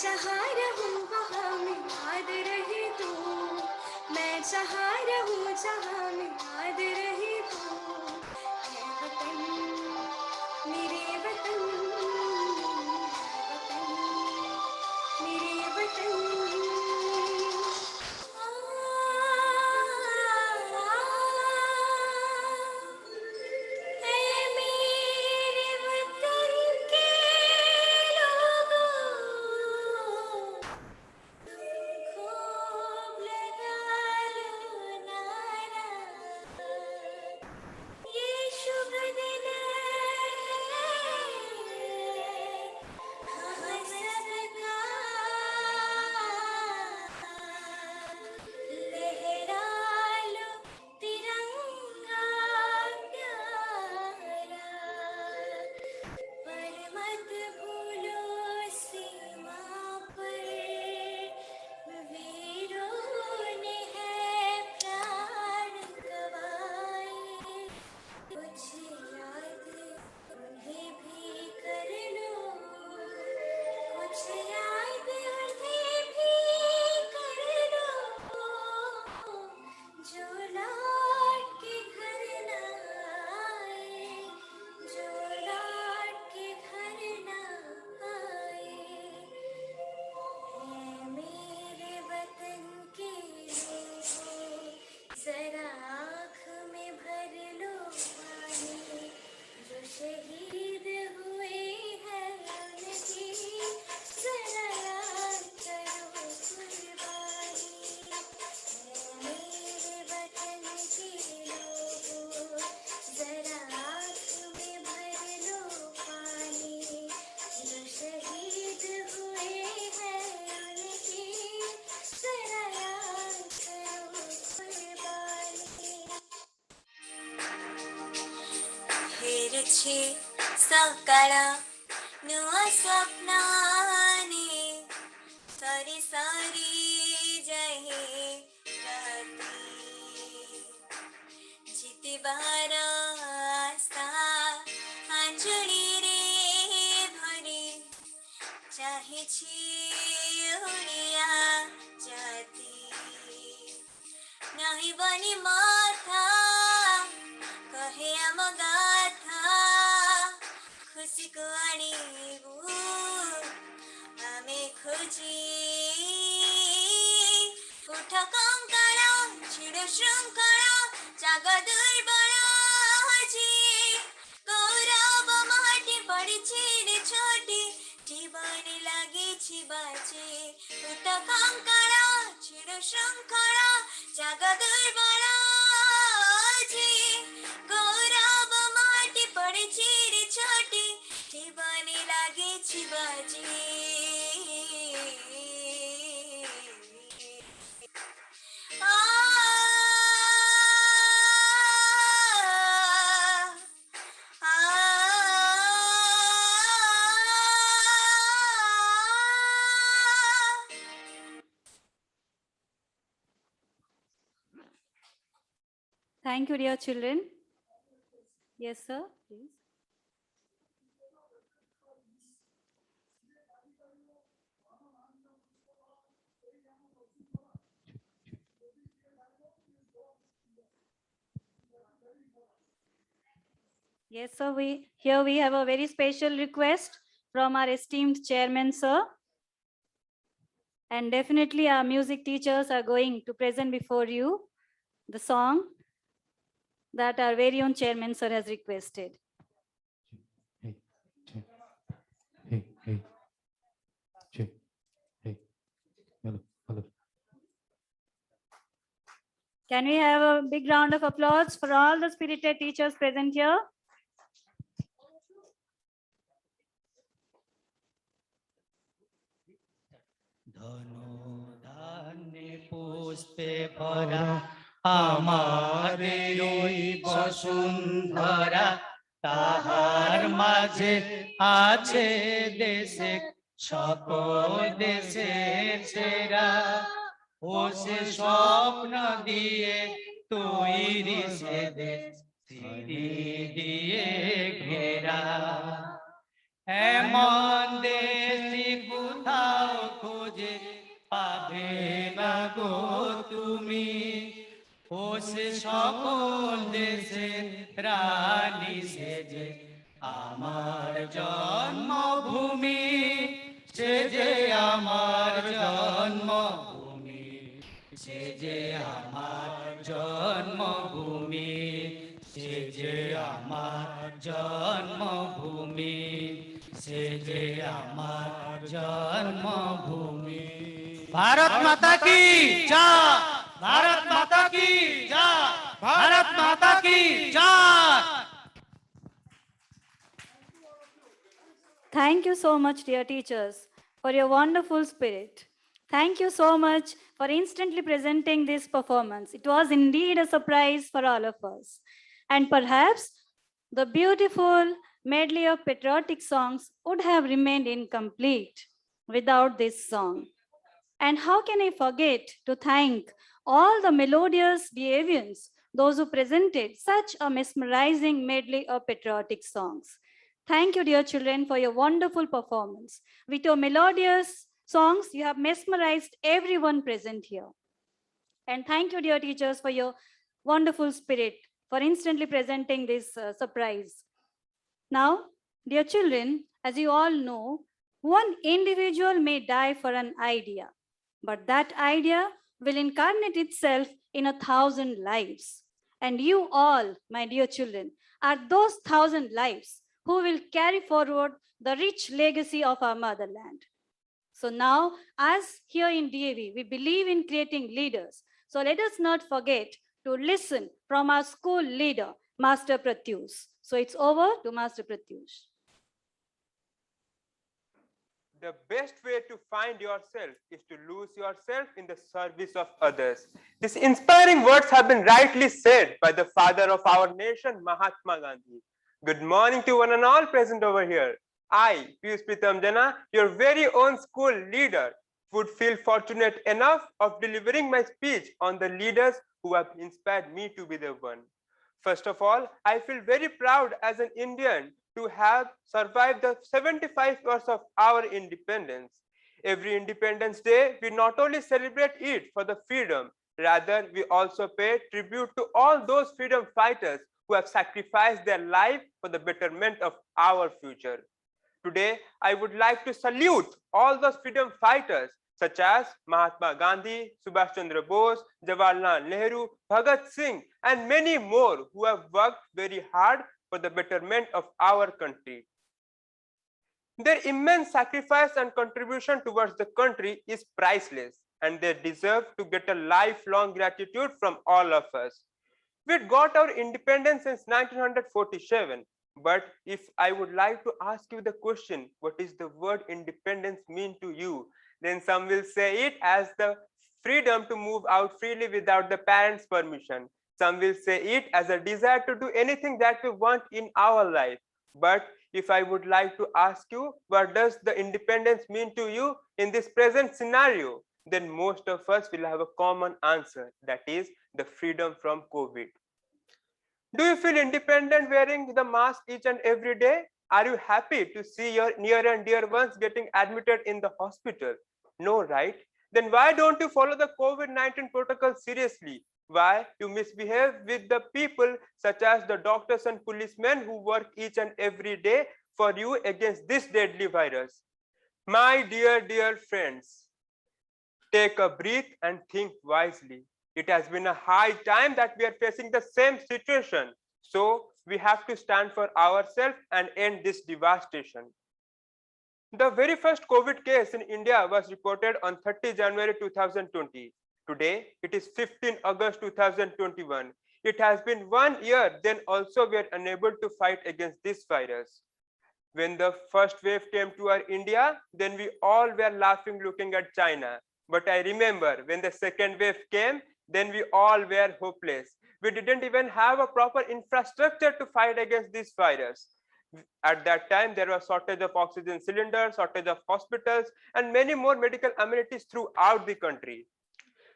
जहाँ रहूं वहाँ में याद रहे तू, मैं जहाँ रहूं जहाँ में याद रहे तू। है वतन मेरे वतन, मेरे वतन। है मेरे वतन के लोगों, खूब लगा लो नारा, ये शुभ दिन हम सबका, लहरा लो तिरंगा प्यारा, पर मत भूलो सीमा पर वीरों ने है प्राण गवाए। कुछ याद उन्हें भी कर लो, कुछ याद उन्हें भी कर लो, जो लौट के घर ना आए, जो लौट के घर ना आए। है मेरे वतन के लोगों, जरा आँख में भर लो पानी, जो शहीद हुए हैं उनकी जरा याद करो कुर्बानी। है मेरे वतन के लोगों, जरा आँख में भर लो पानी, जो शहीद हुए हैं उनकी जरा याद करो कुर्बानी। फेरुछे सकाळ नुआ स्वप्नाने, सरी सरी जाए राती, जितिबार आशा आंजली रे भरी, चाहेछि ओडिया जाति। नहीं बनी माथा कहे आम गाथा, खुशी को आनिबु आमे खोजी। उठ कंकड़ छिड़ श्रृंखल जाग दुर्बल जी, गौरव माटी पड़िछि रे छोटी, जीवन लागिछि बाजी। उठ कंकड़ छिड़ श्रृंखल जाग दुर्बल जी, गौरव माटी पड़िछि रे छोटी, जीवन लागिछि बाजी। आ Thank you, dear children. Yes, sir, please. Yes, sir, here we have a very special request from our esteemed chairman, sir. And definitely our music teachers are going to present before you the song that our very own chairman, sir, has requested. Hey, hey, hey, hey, hey, hello, hello. Can we have a big round of applause for all the spirited teachers present here? পুষ্পে ভরা আমাদের ওই বসুন্ধরা, তাহার মাঝে আছে দেশে সকল দেশের সেরা। ও সে স্বপ্ন দিয়ে তৈরি সে দেশ, স্মৃতি দিয়ে ঘেরা। এমন দেশি কোথাও গো তুমি, ও সে সকল দেশের রানী সেজে আমার জন্মভূমি, সে যে আমার জন্মভূমি, সে যে আমার জন্মভূমি, সে যে আমার জন্মভূমি, সে যে আমার জন্মভূমি। ভারত মাতা কি জয়, ভারত মাতা কি জয়, ভারত মাতা কি জয়। Thank you so much, dear teachers, for your wonderful spirit. Thank you so much for instantly presenting this performance. It was indeed a surprise for all of us. And perhaps the beautiful medley of patriotic songs would have remained incomplete without this song. And how can I forget to thank all the melodious Deviants, those who presented such a mesmerizing medley of patriotic songs. Thank you, dear children, for your wonderful performance. With your melodious songs, you have mesmerized everyone present here. And thank you, dear teachers, for your wonderful spirit, for instantly presenting this surprise. Now, dear children, as you all know, one individual may die for an idea, but that idea will incarnate itself in 1,000 lives. And you all, my dear children, are those 1,000 lives who will carry forward the rich legacy of our motherland. So now, as here in DAV, we believe in creating leaders. So let us not forget to listen from our school leader, Master Pratyush. So it's over to Master Pratyush. The best way to find yourself is to lose yourself in the service of others. These inspiring words have been rightly said by the father of our nation, Mahatma Gandhi. Good morning to one and all present over here. I, Piyush Pritam Jana, your very own school leader, would feel fortunate enough of delivering my speech on the leaders who have inspired me to be the one. First of all, I feel very proud as an Indian to have survived the 75 years of our independence. Every Independence Day, we not only celebrate it for the freedom, rather we also pay tribute to all those freedom fighters who have sacrificed their life for the betterment of our future. Today, I would like to salute all those freedom fighters such as Mahatma Gandhi, Subhash Chandra Bose, Jawaharlal Nehru, Bhagat Singh, and many more who have worked very hard for the betterment of our country. Their immense sacrifice and contribution towards the country is priceless, and they deserve to get a lifelong gratitude from all of us. We got our independence since 1947, but if I would like to ask you the question, what is the word independence mean to you? Then some will say it as the freedom to move out freely without the parents' permission. Some will say it as a desire to do anything that we want in our life. But if I would like to ask you, what does the independence mean to you in this present scenario? Then most of us will have a common answer, that is the freedom from COVID. Do you feel independent wearing the mask each and every day? Are you happy to see your near and dear ones getting admitted in the hospital? No, right? Then why don't you follow the COVID-19 protocol seriously? Why you misbehave with the people such as the doctors and policemen who work each and every day for you against this deadly virus? My dear friends, take a breath and think wisely. It has been a high time that we are facing the same situation. So we have to stand for ourselves and end this devastation. The very first COVID case in India was reported on 30 January 2020. Today, it is 15 August 2021. It has been 1 year, then also we are unable to fight against this virus. When the first wave came to our India, then we all were laughing looking at China. But I remember when the second wave came, then we all were hopeless. We didn't even have a proper infrastructure to fight against this virus. At that time, there was shortage of oxygen cylinders, shortage of hospitals, and many more medical amenities throughout the country.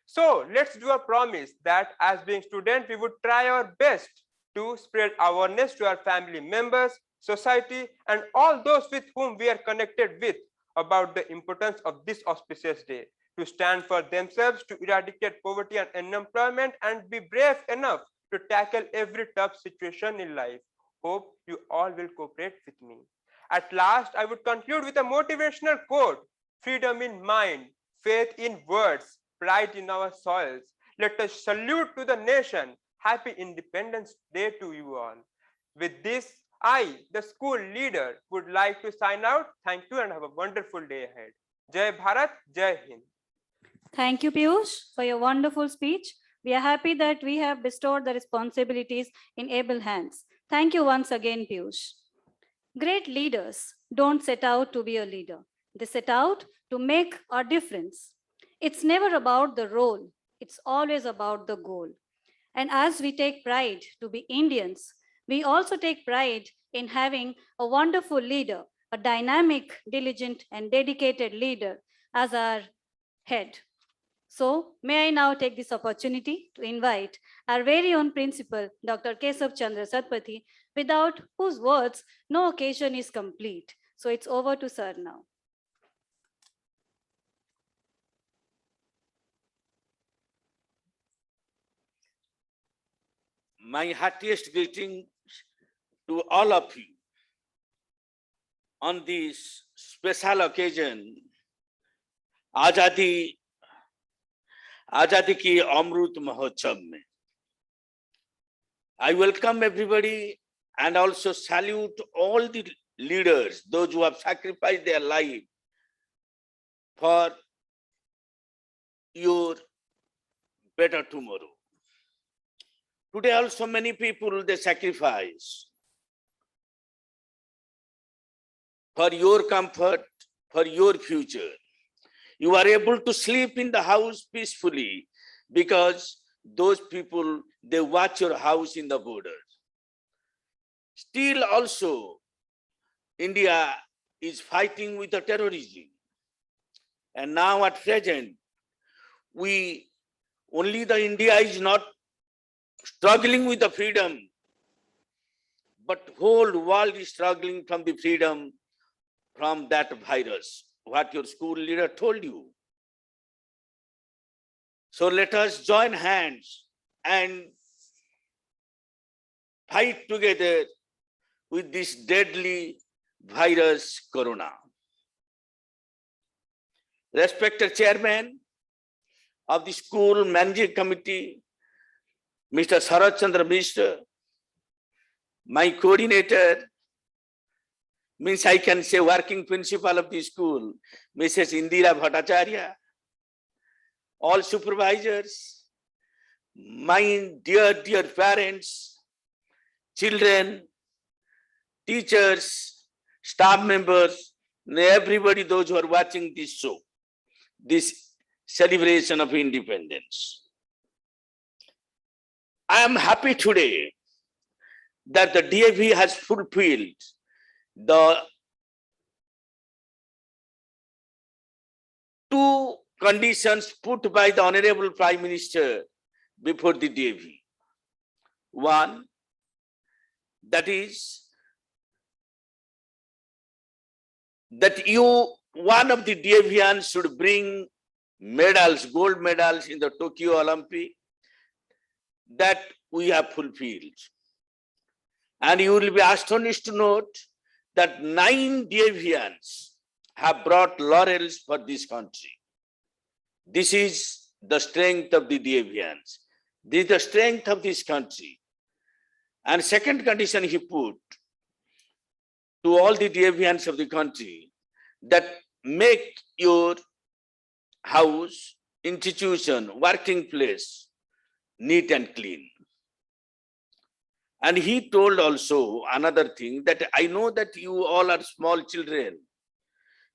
So let's do a promise that as being students, we would try our best to spread awareness to our family members, society, and all those with whom we are connected with about the importance of this auspicious day. to stand for themselves, to eradicate poverty and unemployment, and be brave enough to tackle every tough situation in life. Hope you all will cooperate with me. At last, I would conclude with a motivational quote: freedom in mind, faith in words, pride in our soils. Let us salute to the nation. Happy Independence Day to you all. With this, I, the school leader, would like to sign out. Thank you and have a wonderful day ahead. Jai Bharat, Jai Hind. Thank you, Piyush, for your wonderful speech. We are happy that we have bestowed the responsibilities in able hands. Thank you once again, Piyush. Great leaders don't set out to be a leader. They set out to make a difference. It's never about the role. It's always about the goal. And as we take pride to be Indians, we also take pride in having a wonderful leader, a dynamic, diligent, and dedicated leader as our head. So, may I now take this opportunity to invite our very own principal, Dr. Kesav Chandra Satpathy, without whose words no occasion is complete. So, it's over to sir now. My heartiest greetings to all of you on this special occasion, आजादी की अमृत महोत्सव में. I welcome everybody and also salute all the leaders, those who have sacrificed their life for your better tomorrow. Today also many people, they sacrifice for your comfort, for your future. You are able to sleep in the house peacefully because those people, they watch your house in the border. Still also, India is fighting with the terrorism. And now at present, only the India is not struggling with the freedom, but whole world is struggling from the freedom from that virus, what your school leader told you. So let us join hands and fight together with this deadly virus, Corona. Respected Chairman of the School Managing Committee, Mr. Sharad Chandra Mishra, my coordinator, means I can say working principal of the school, Mrs. Indira Bhattacharya, all supervisors, my dear parents, children, teachers, staff members, and everybody, those who are watching this show, this celebration of independence. I am happy today that the DAV has fulfilled the two conditions put by the Honorable Prime Minister before the DAV. One, that is that one of the DAVians should bring medals, gold medals in the Tokyo Olympic. That we have fulfilled. And you will be astonished to note that 9 DAVians have brought laurels for this country. This is the strength of the DAVians. This is the strength of this country. And second condition he put to all the DAVians of the country, that make your house, institution, working place neat and clean. And he told also another thing, that I know that you all are small children.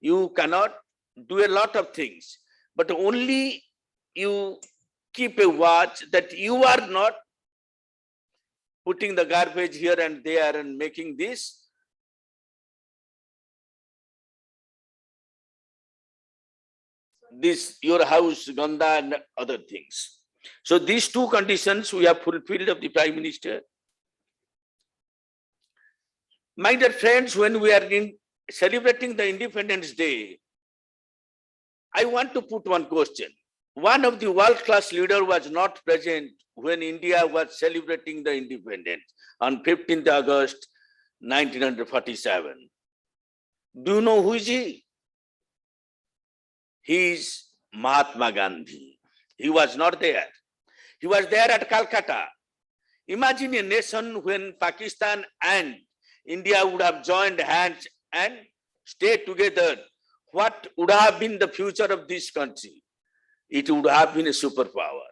You cannot do a lot of things, but only you keep a watch that you are not putting the garbage here and there and making this. Your house, ganda and other things. So these two conditions we have fulfilled of the Prime Minister. My dear friends, when we are celebrating the Independence Day, I want to put one question. One of the world-class leader was not present when India was celebrating the independence on 15th August 1947. Do you know who is he? He is Mahatma Gandhi. He was not there. He was there at Calcutta. Imagine a nation when Pakistan and India would have joined hands and stayed together. What would have been the future of this country? It would have been a superpower.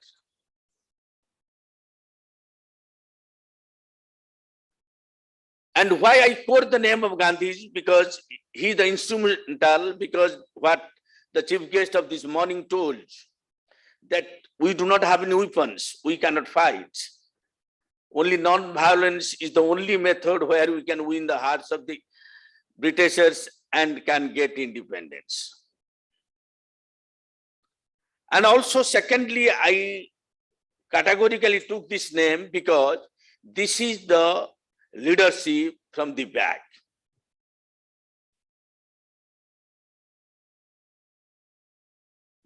And why I quote the name of Gandhi is because he is the instrumental, because what the chief guest of this morning told, that we do not have any weapons, we cannot fight. Only non-violence is the only method where we can win the hearts of the Britishers and can get independence. And also, secondly, I categorically took this name because this is the leadership from the back.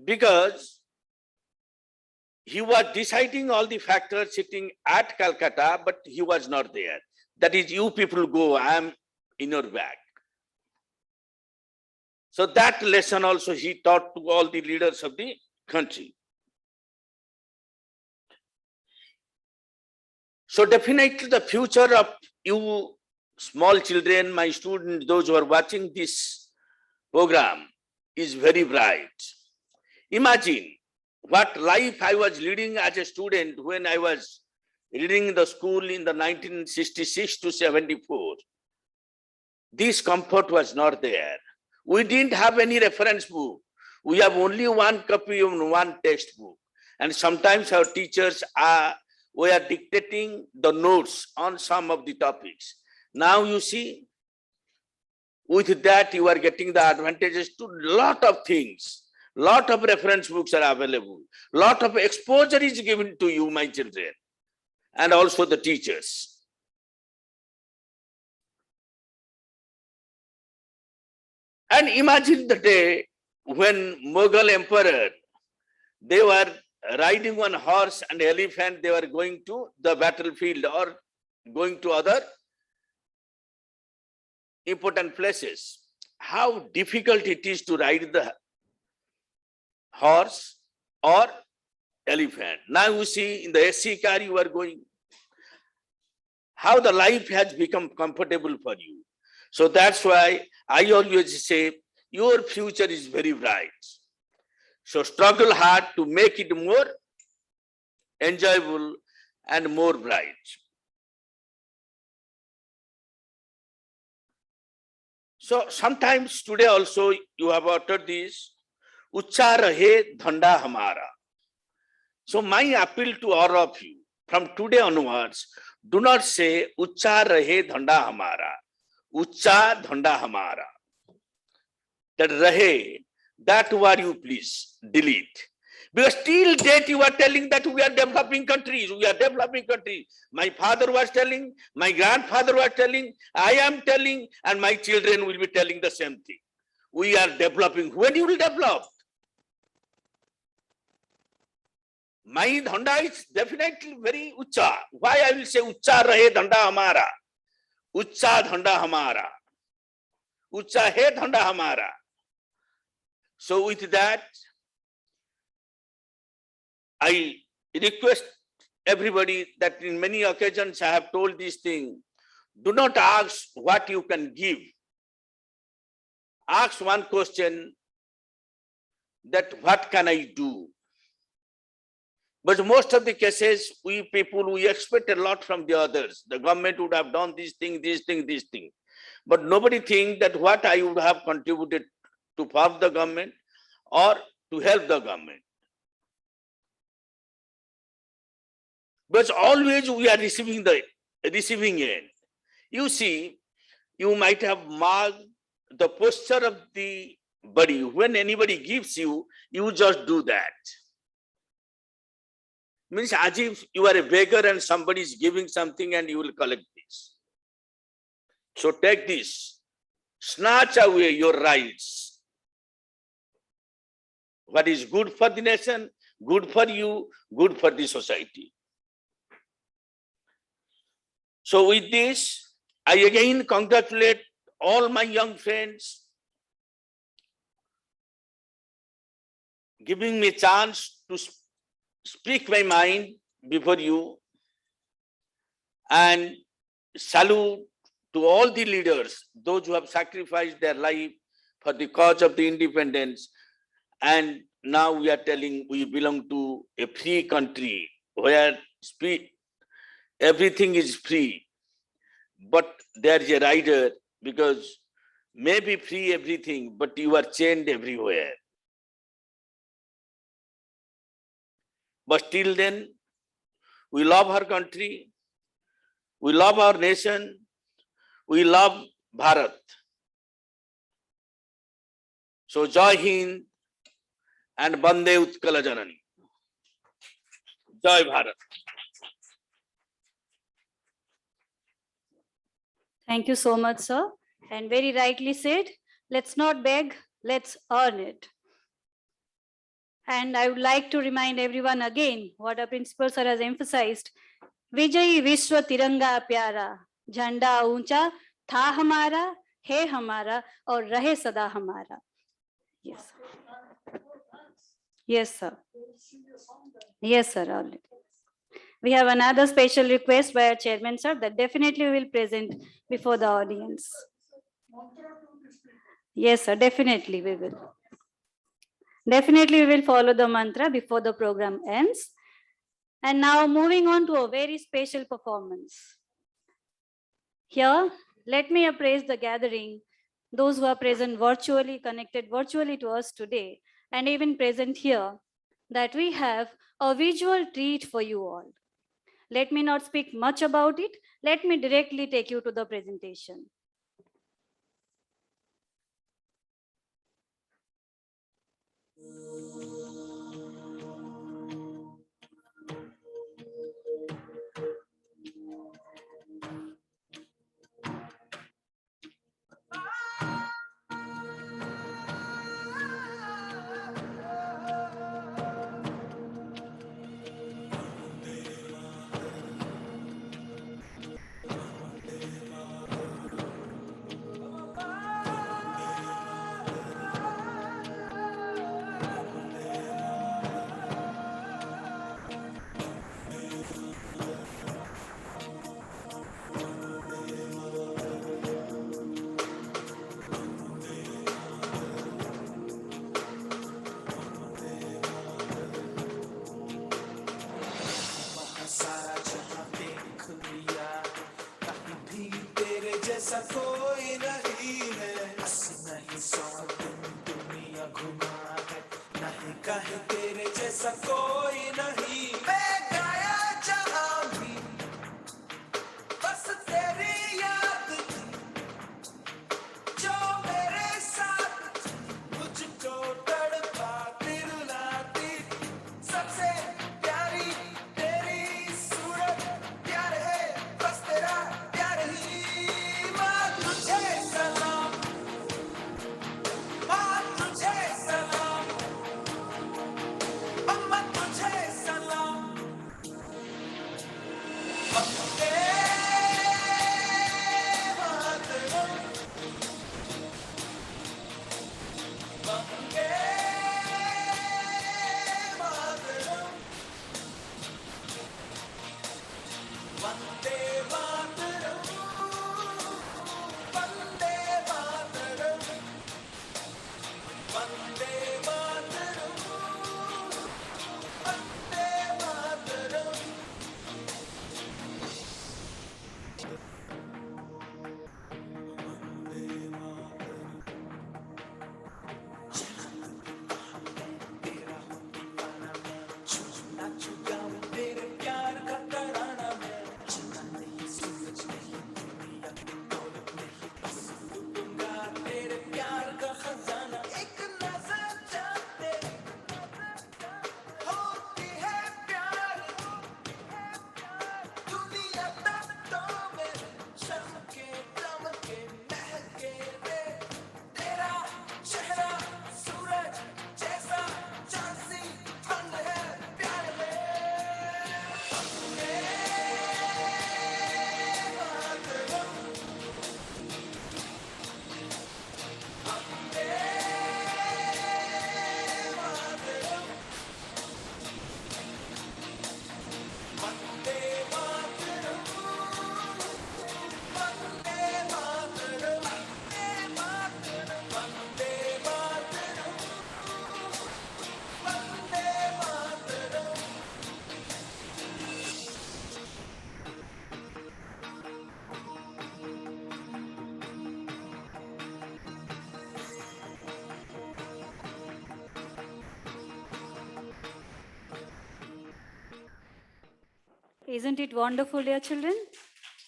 Because he was deciding all the factors sitting at Calcutta, but he was not there. That is, you people go, I am in your back. So that lesson also he taught to all the leaders of the country. So definitely the future of you small children, my students, those who are watching this program is very bright. Imagine what life I was leading as a student when I was reading the school in the 1966 to 74. This comfort was not there. We didn't have any reference book. We have only one copy of one textbook. And sometimes our teachers were dictating the notes on some of the topics. Now you see, with that you are getting the advantages to lot of things. Lot of reference books are available. Lot of exposure is given to you, my children, and also the teachers. And imagine the day when Mughal emperor, they were riding on horse and elephant, they were going to the battlefield or going to other important places. How difficult it is to ride the horse or elephant. Now you see in the SC car you are going. How the life has become comfortable for you. So that's why I always say your future is very bright. So struggle hard to make it more enjoyable and more bright. So sometimes today also you have uttered this, Ucha rahe dhanda hamara. So my appeal to all of you, from today onwards, do not say Ucha rahe dhanda hamara. Ucha dhanda hamara. That rahe, that word you please delete. Because till date you are telling that we are developing countries, we are developing countries. My father was telling, my grandfather was telling, I am telling, and my children will be telling the same thing. We are developing. When you will develop? My dhanda is definitely very ucha. Why I will say ucha rahe dhanda hamara? Ucha dhanda hamara. Ucha hai dhanda hamara. So with that, I request everybody that in many occasions I have told this thing, do not ask what you can give. Ask one question, that what can I do? But most of the cases, we people, we expect a lot from the others. The government would have done this thing, this thing, this thing. But nobody thinks that what I would have contributed to serve the government or to help the government. But always we are receiving end. You see, you might have marked the posture of the body. When anybody gives you, you just do that. Means as if you are a beggar and somebody is giving something and you will collect this. So take this, snatch away your rights. what is good for the nation, good for you, good for the society. So with this, I again congratulate all my young friends giving me a chance to speak my mind before you, and salute to all the leaders, those who have sacrificed their life for the cause of the independence. And now we are telling we belong to a free country where everything is free. But there is a rider, because maybe free everything, but you are chained everywhere. But still then, we love our country, we love our nation, we love Bharat. So Jai Hind and Bande Utkala Janani. Jai Bharat. Thank you so much, sir. And very rightly said, let's not beg, let's earn it. And I would like to remind everyone again what our principal sir has emphasized. विजयी विश्व तिरंगा प्यारा, झंडा ऊंचा था हमारा, है हमारा और रहे सदा हमारा. Yes. Yes, sir. Yes, sir. Already. We have another special request by our chairman, sir, that definitely we will present before the audience. Yes, sir. Definitely we will. Definitely we will follow the mantra before the program ends. And now moving on to a very special performance. Here, let me appraise the gathering, those who are present virtually, connected virtually to us today, and even present here, that we have a visual treat for you all. Let me not speak much about it. Let me directly take you to the presentation. जैसा कोई नहीं है, नहीं 100 दिन दुनिया घुमा है, नहीं कहीं तेरे जैसा कोई नहीं. मैं गाया जहां भी बस तेरी याद थी, जो मेरे साथ मुझको तड़पाती रुलाती. सबसे प्यारी तेरी सूरत, प्यार है बस तेरा प्यार ही. Isn't it wonderful, dear children?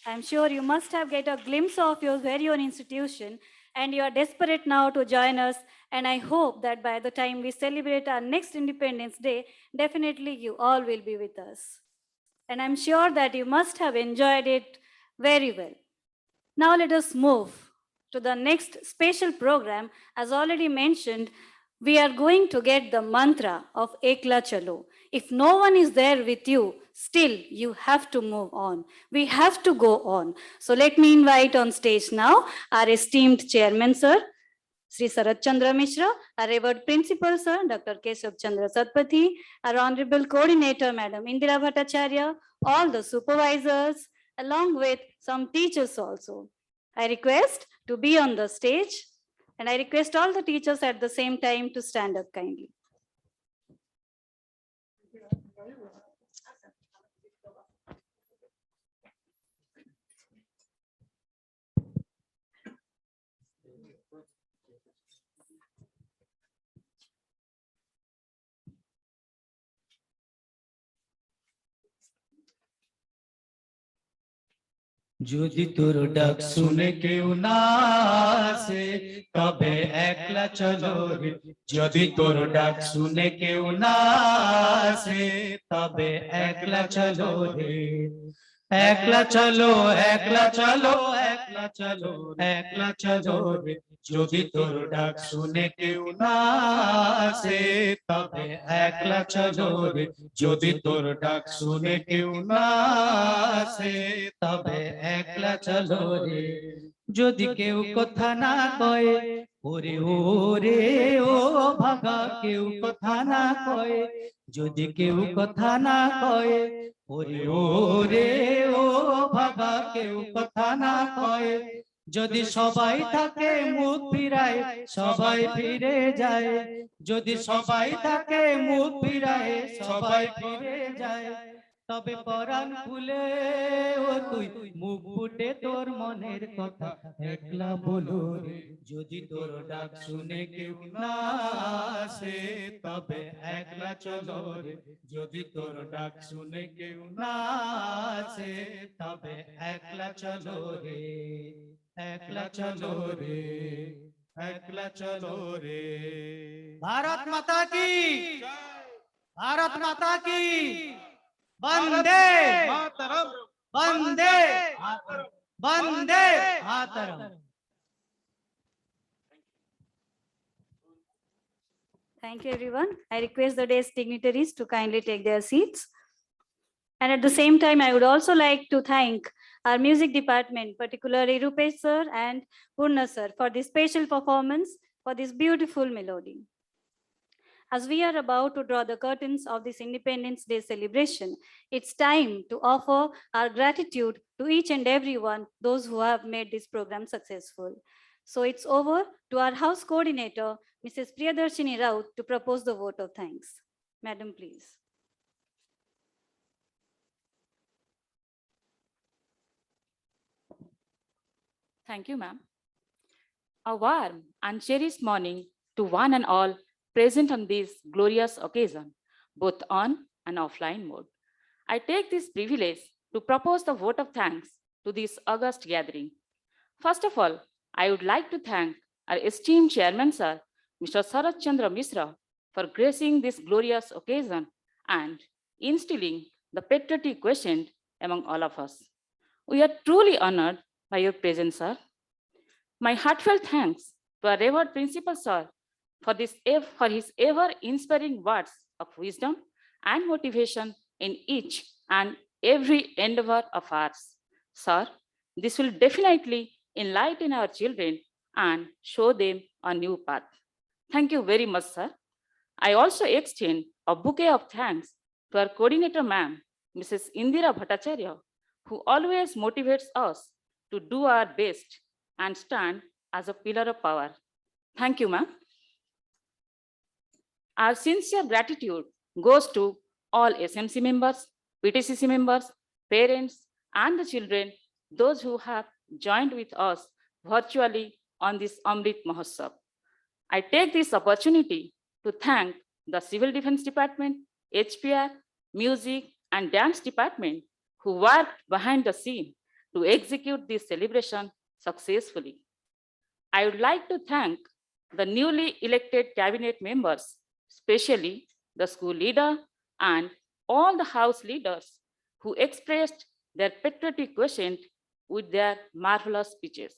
I'm sure you must have get a glimpse of your very own institution and you are desperate now to join us. And I hope that by the time we celebrate our next Independence Day, definitely you all will be with us. And I'm sure that you must have enjoyed it very well. Now let us move to the next special program. As already mentioned, we are going to get the mantra of Ekla Chalo. If no one is there with you, still you have to move on. We have to go on. So let me invite on stage now our esteemed chairman, sir, Sri Sarat Chandra Mishra, our revered principal, sir, Dr. Keshav Chandra Satpathy, our honorable coordinator, Madam Indira Bhattacharya, all the supervisors, along with some teachers also. I request to be on the stage and I request all the teachers at the same time to stand up kindly. যদি তোর ডাক শুনে কেউ না আসে তবে একলা চলো রে যদি তোর ডাক শুনে কেউ না আসে তবে একলা চলো রে একলা চলো একলা চলো একলা চলো একলা চলো রে যদি তোর ডাক শুনে কেউ না আসে তবে একলা চলো রে যদি তোর ডাক শুনে কেউ না আসে তবে একলা চলো রে যদি কেউ কথা না কয় ওরে ওরে ও ভাগা কেউ কথা না কয় যদি কেউ কথা না কয় ওরে ওরে ও ভাগা কেউ কথা না কয় যদি সবাই থাকে মুখ ফিরায় সবাই ফিরে যায় যদি সবাই থাকে মুখ ফিরায় সবাই ফিরে যায় তবে পরাণ খুলে ও তুই মুখ ফুটে তোর মনের কথা একলা বলো রে যদি তোর ডাক শুনে কেউ না আসে তবে একলা চলো রে যদি তোর ডাক শুনে কেউ না আসে তবে একলা চলো রে একলা চলো রে একলা চলো রে ভারত মাতা কি ভারত মাতা কি वंदे मातरम वंदे Vande Mataram Thank you, everyone. I request the day's dignitaries to kindly take their seats. And at the same time, I would also like to thank our music department, particularly Rupesh sir and Purna sir, for this special performance, for this beautiful melody. As we are about to draw the curtains of this Independence Day celebration, it's time to offer our gratitude to each and everyone, those who have made this program successful. So it's over to our house coordinator, Mrs. Priyadarshini Raut, to propose the vote of thanks. Madam, please. Thank you, ma'am. A warm and cherished morning to one and all present on this glorious occasion, both on and offline mode. I take this privilege to propose the vote of thanks to this august gathering. First of all, I would like to thank our esteemed chairman, sir, Mr. Sarat Chandra Mishra, for gracing this glorious occasion and instilling the patriotic quotient among all of us. We are truly honored by your presence, sir. My heartfelt thanks to our revered principal, sir, for his ever-inspiring words of wisdom and motivation in each and every endeavor of ours. Sir, this will definitely enlighten our children and show them a new path. Thank you very much, sir. I also extend a bouquet of thanks to our coordinator, ma'am, Mrs. Indira Bhattacharya, who always motivates us to do our best and stand as a pillar of power. Thank you, ma'am. Our sincere gratitude goes to all SMC members, PTCC members, parents, and the children, those who have joined with us virtually on this Amrit Mahotsav. I take this opportunity to thank the Civil Defense Department, HPR, Music and Dance Department, who worked behind the scene to execute this celebration successfully. I would like to thank the newly elected cabinet members, especially the school leader and all the house leaders who expressed their patriotic quotient with their marvelous speeches.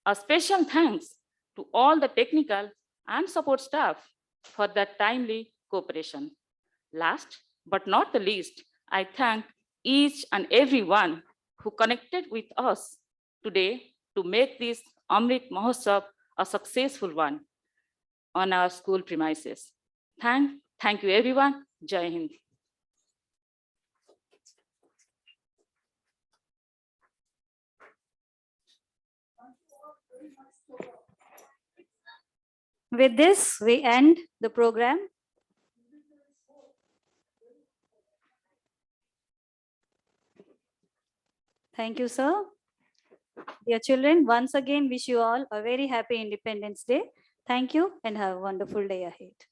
A special thanks to all the technical and support staff for their timely cooperation. Last but not the least, I thank each and every one who connected with us today to make this Amrit Mahotsav a successful one on our school premises. Thank you everyone. Jai Hind. With this, we end the program. Thank you, sir. Dear children, once again, wish you all a very happy Independence Day. Thank you and have a wonderful day ahead.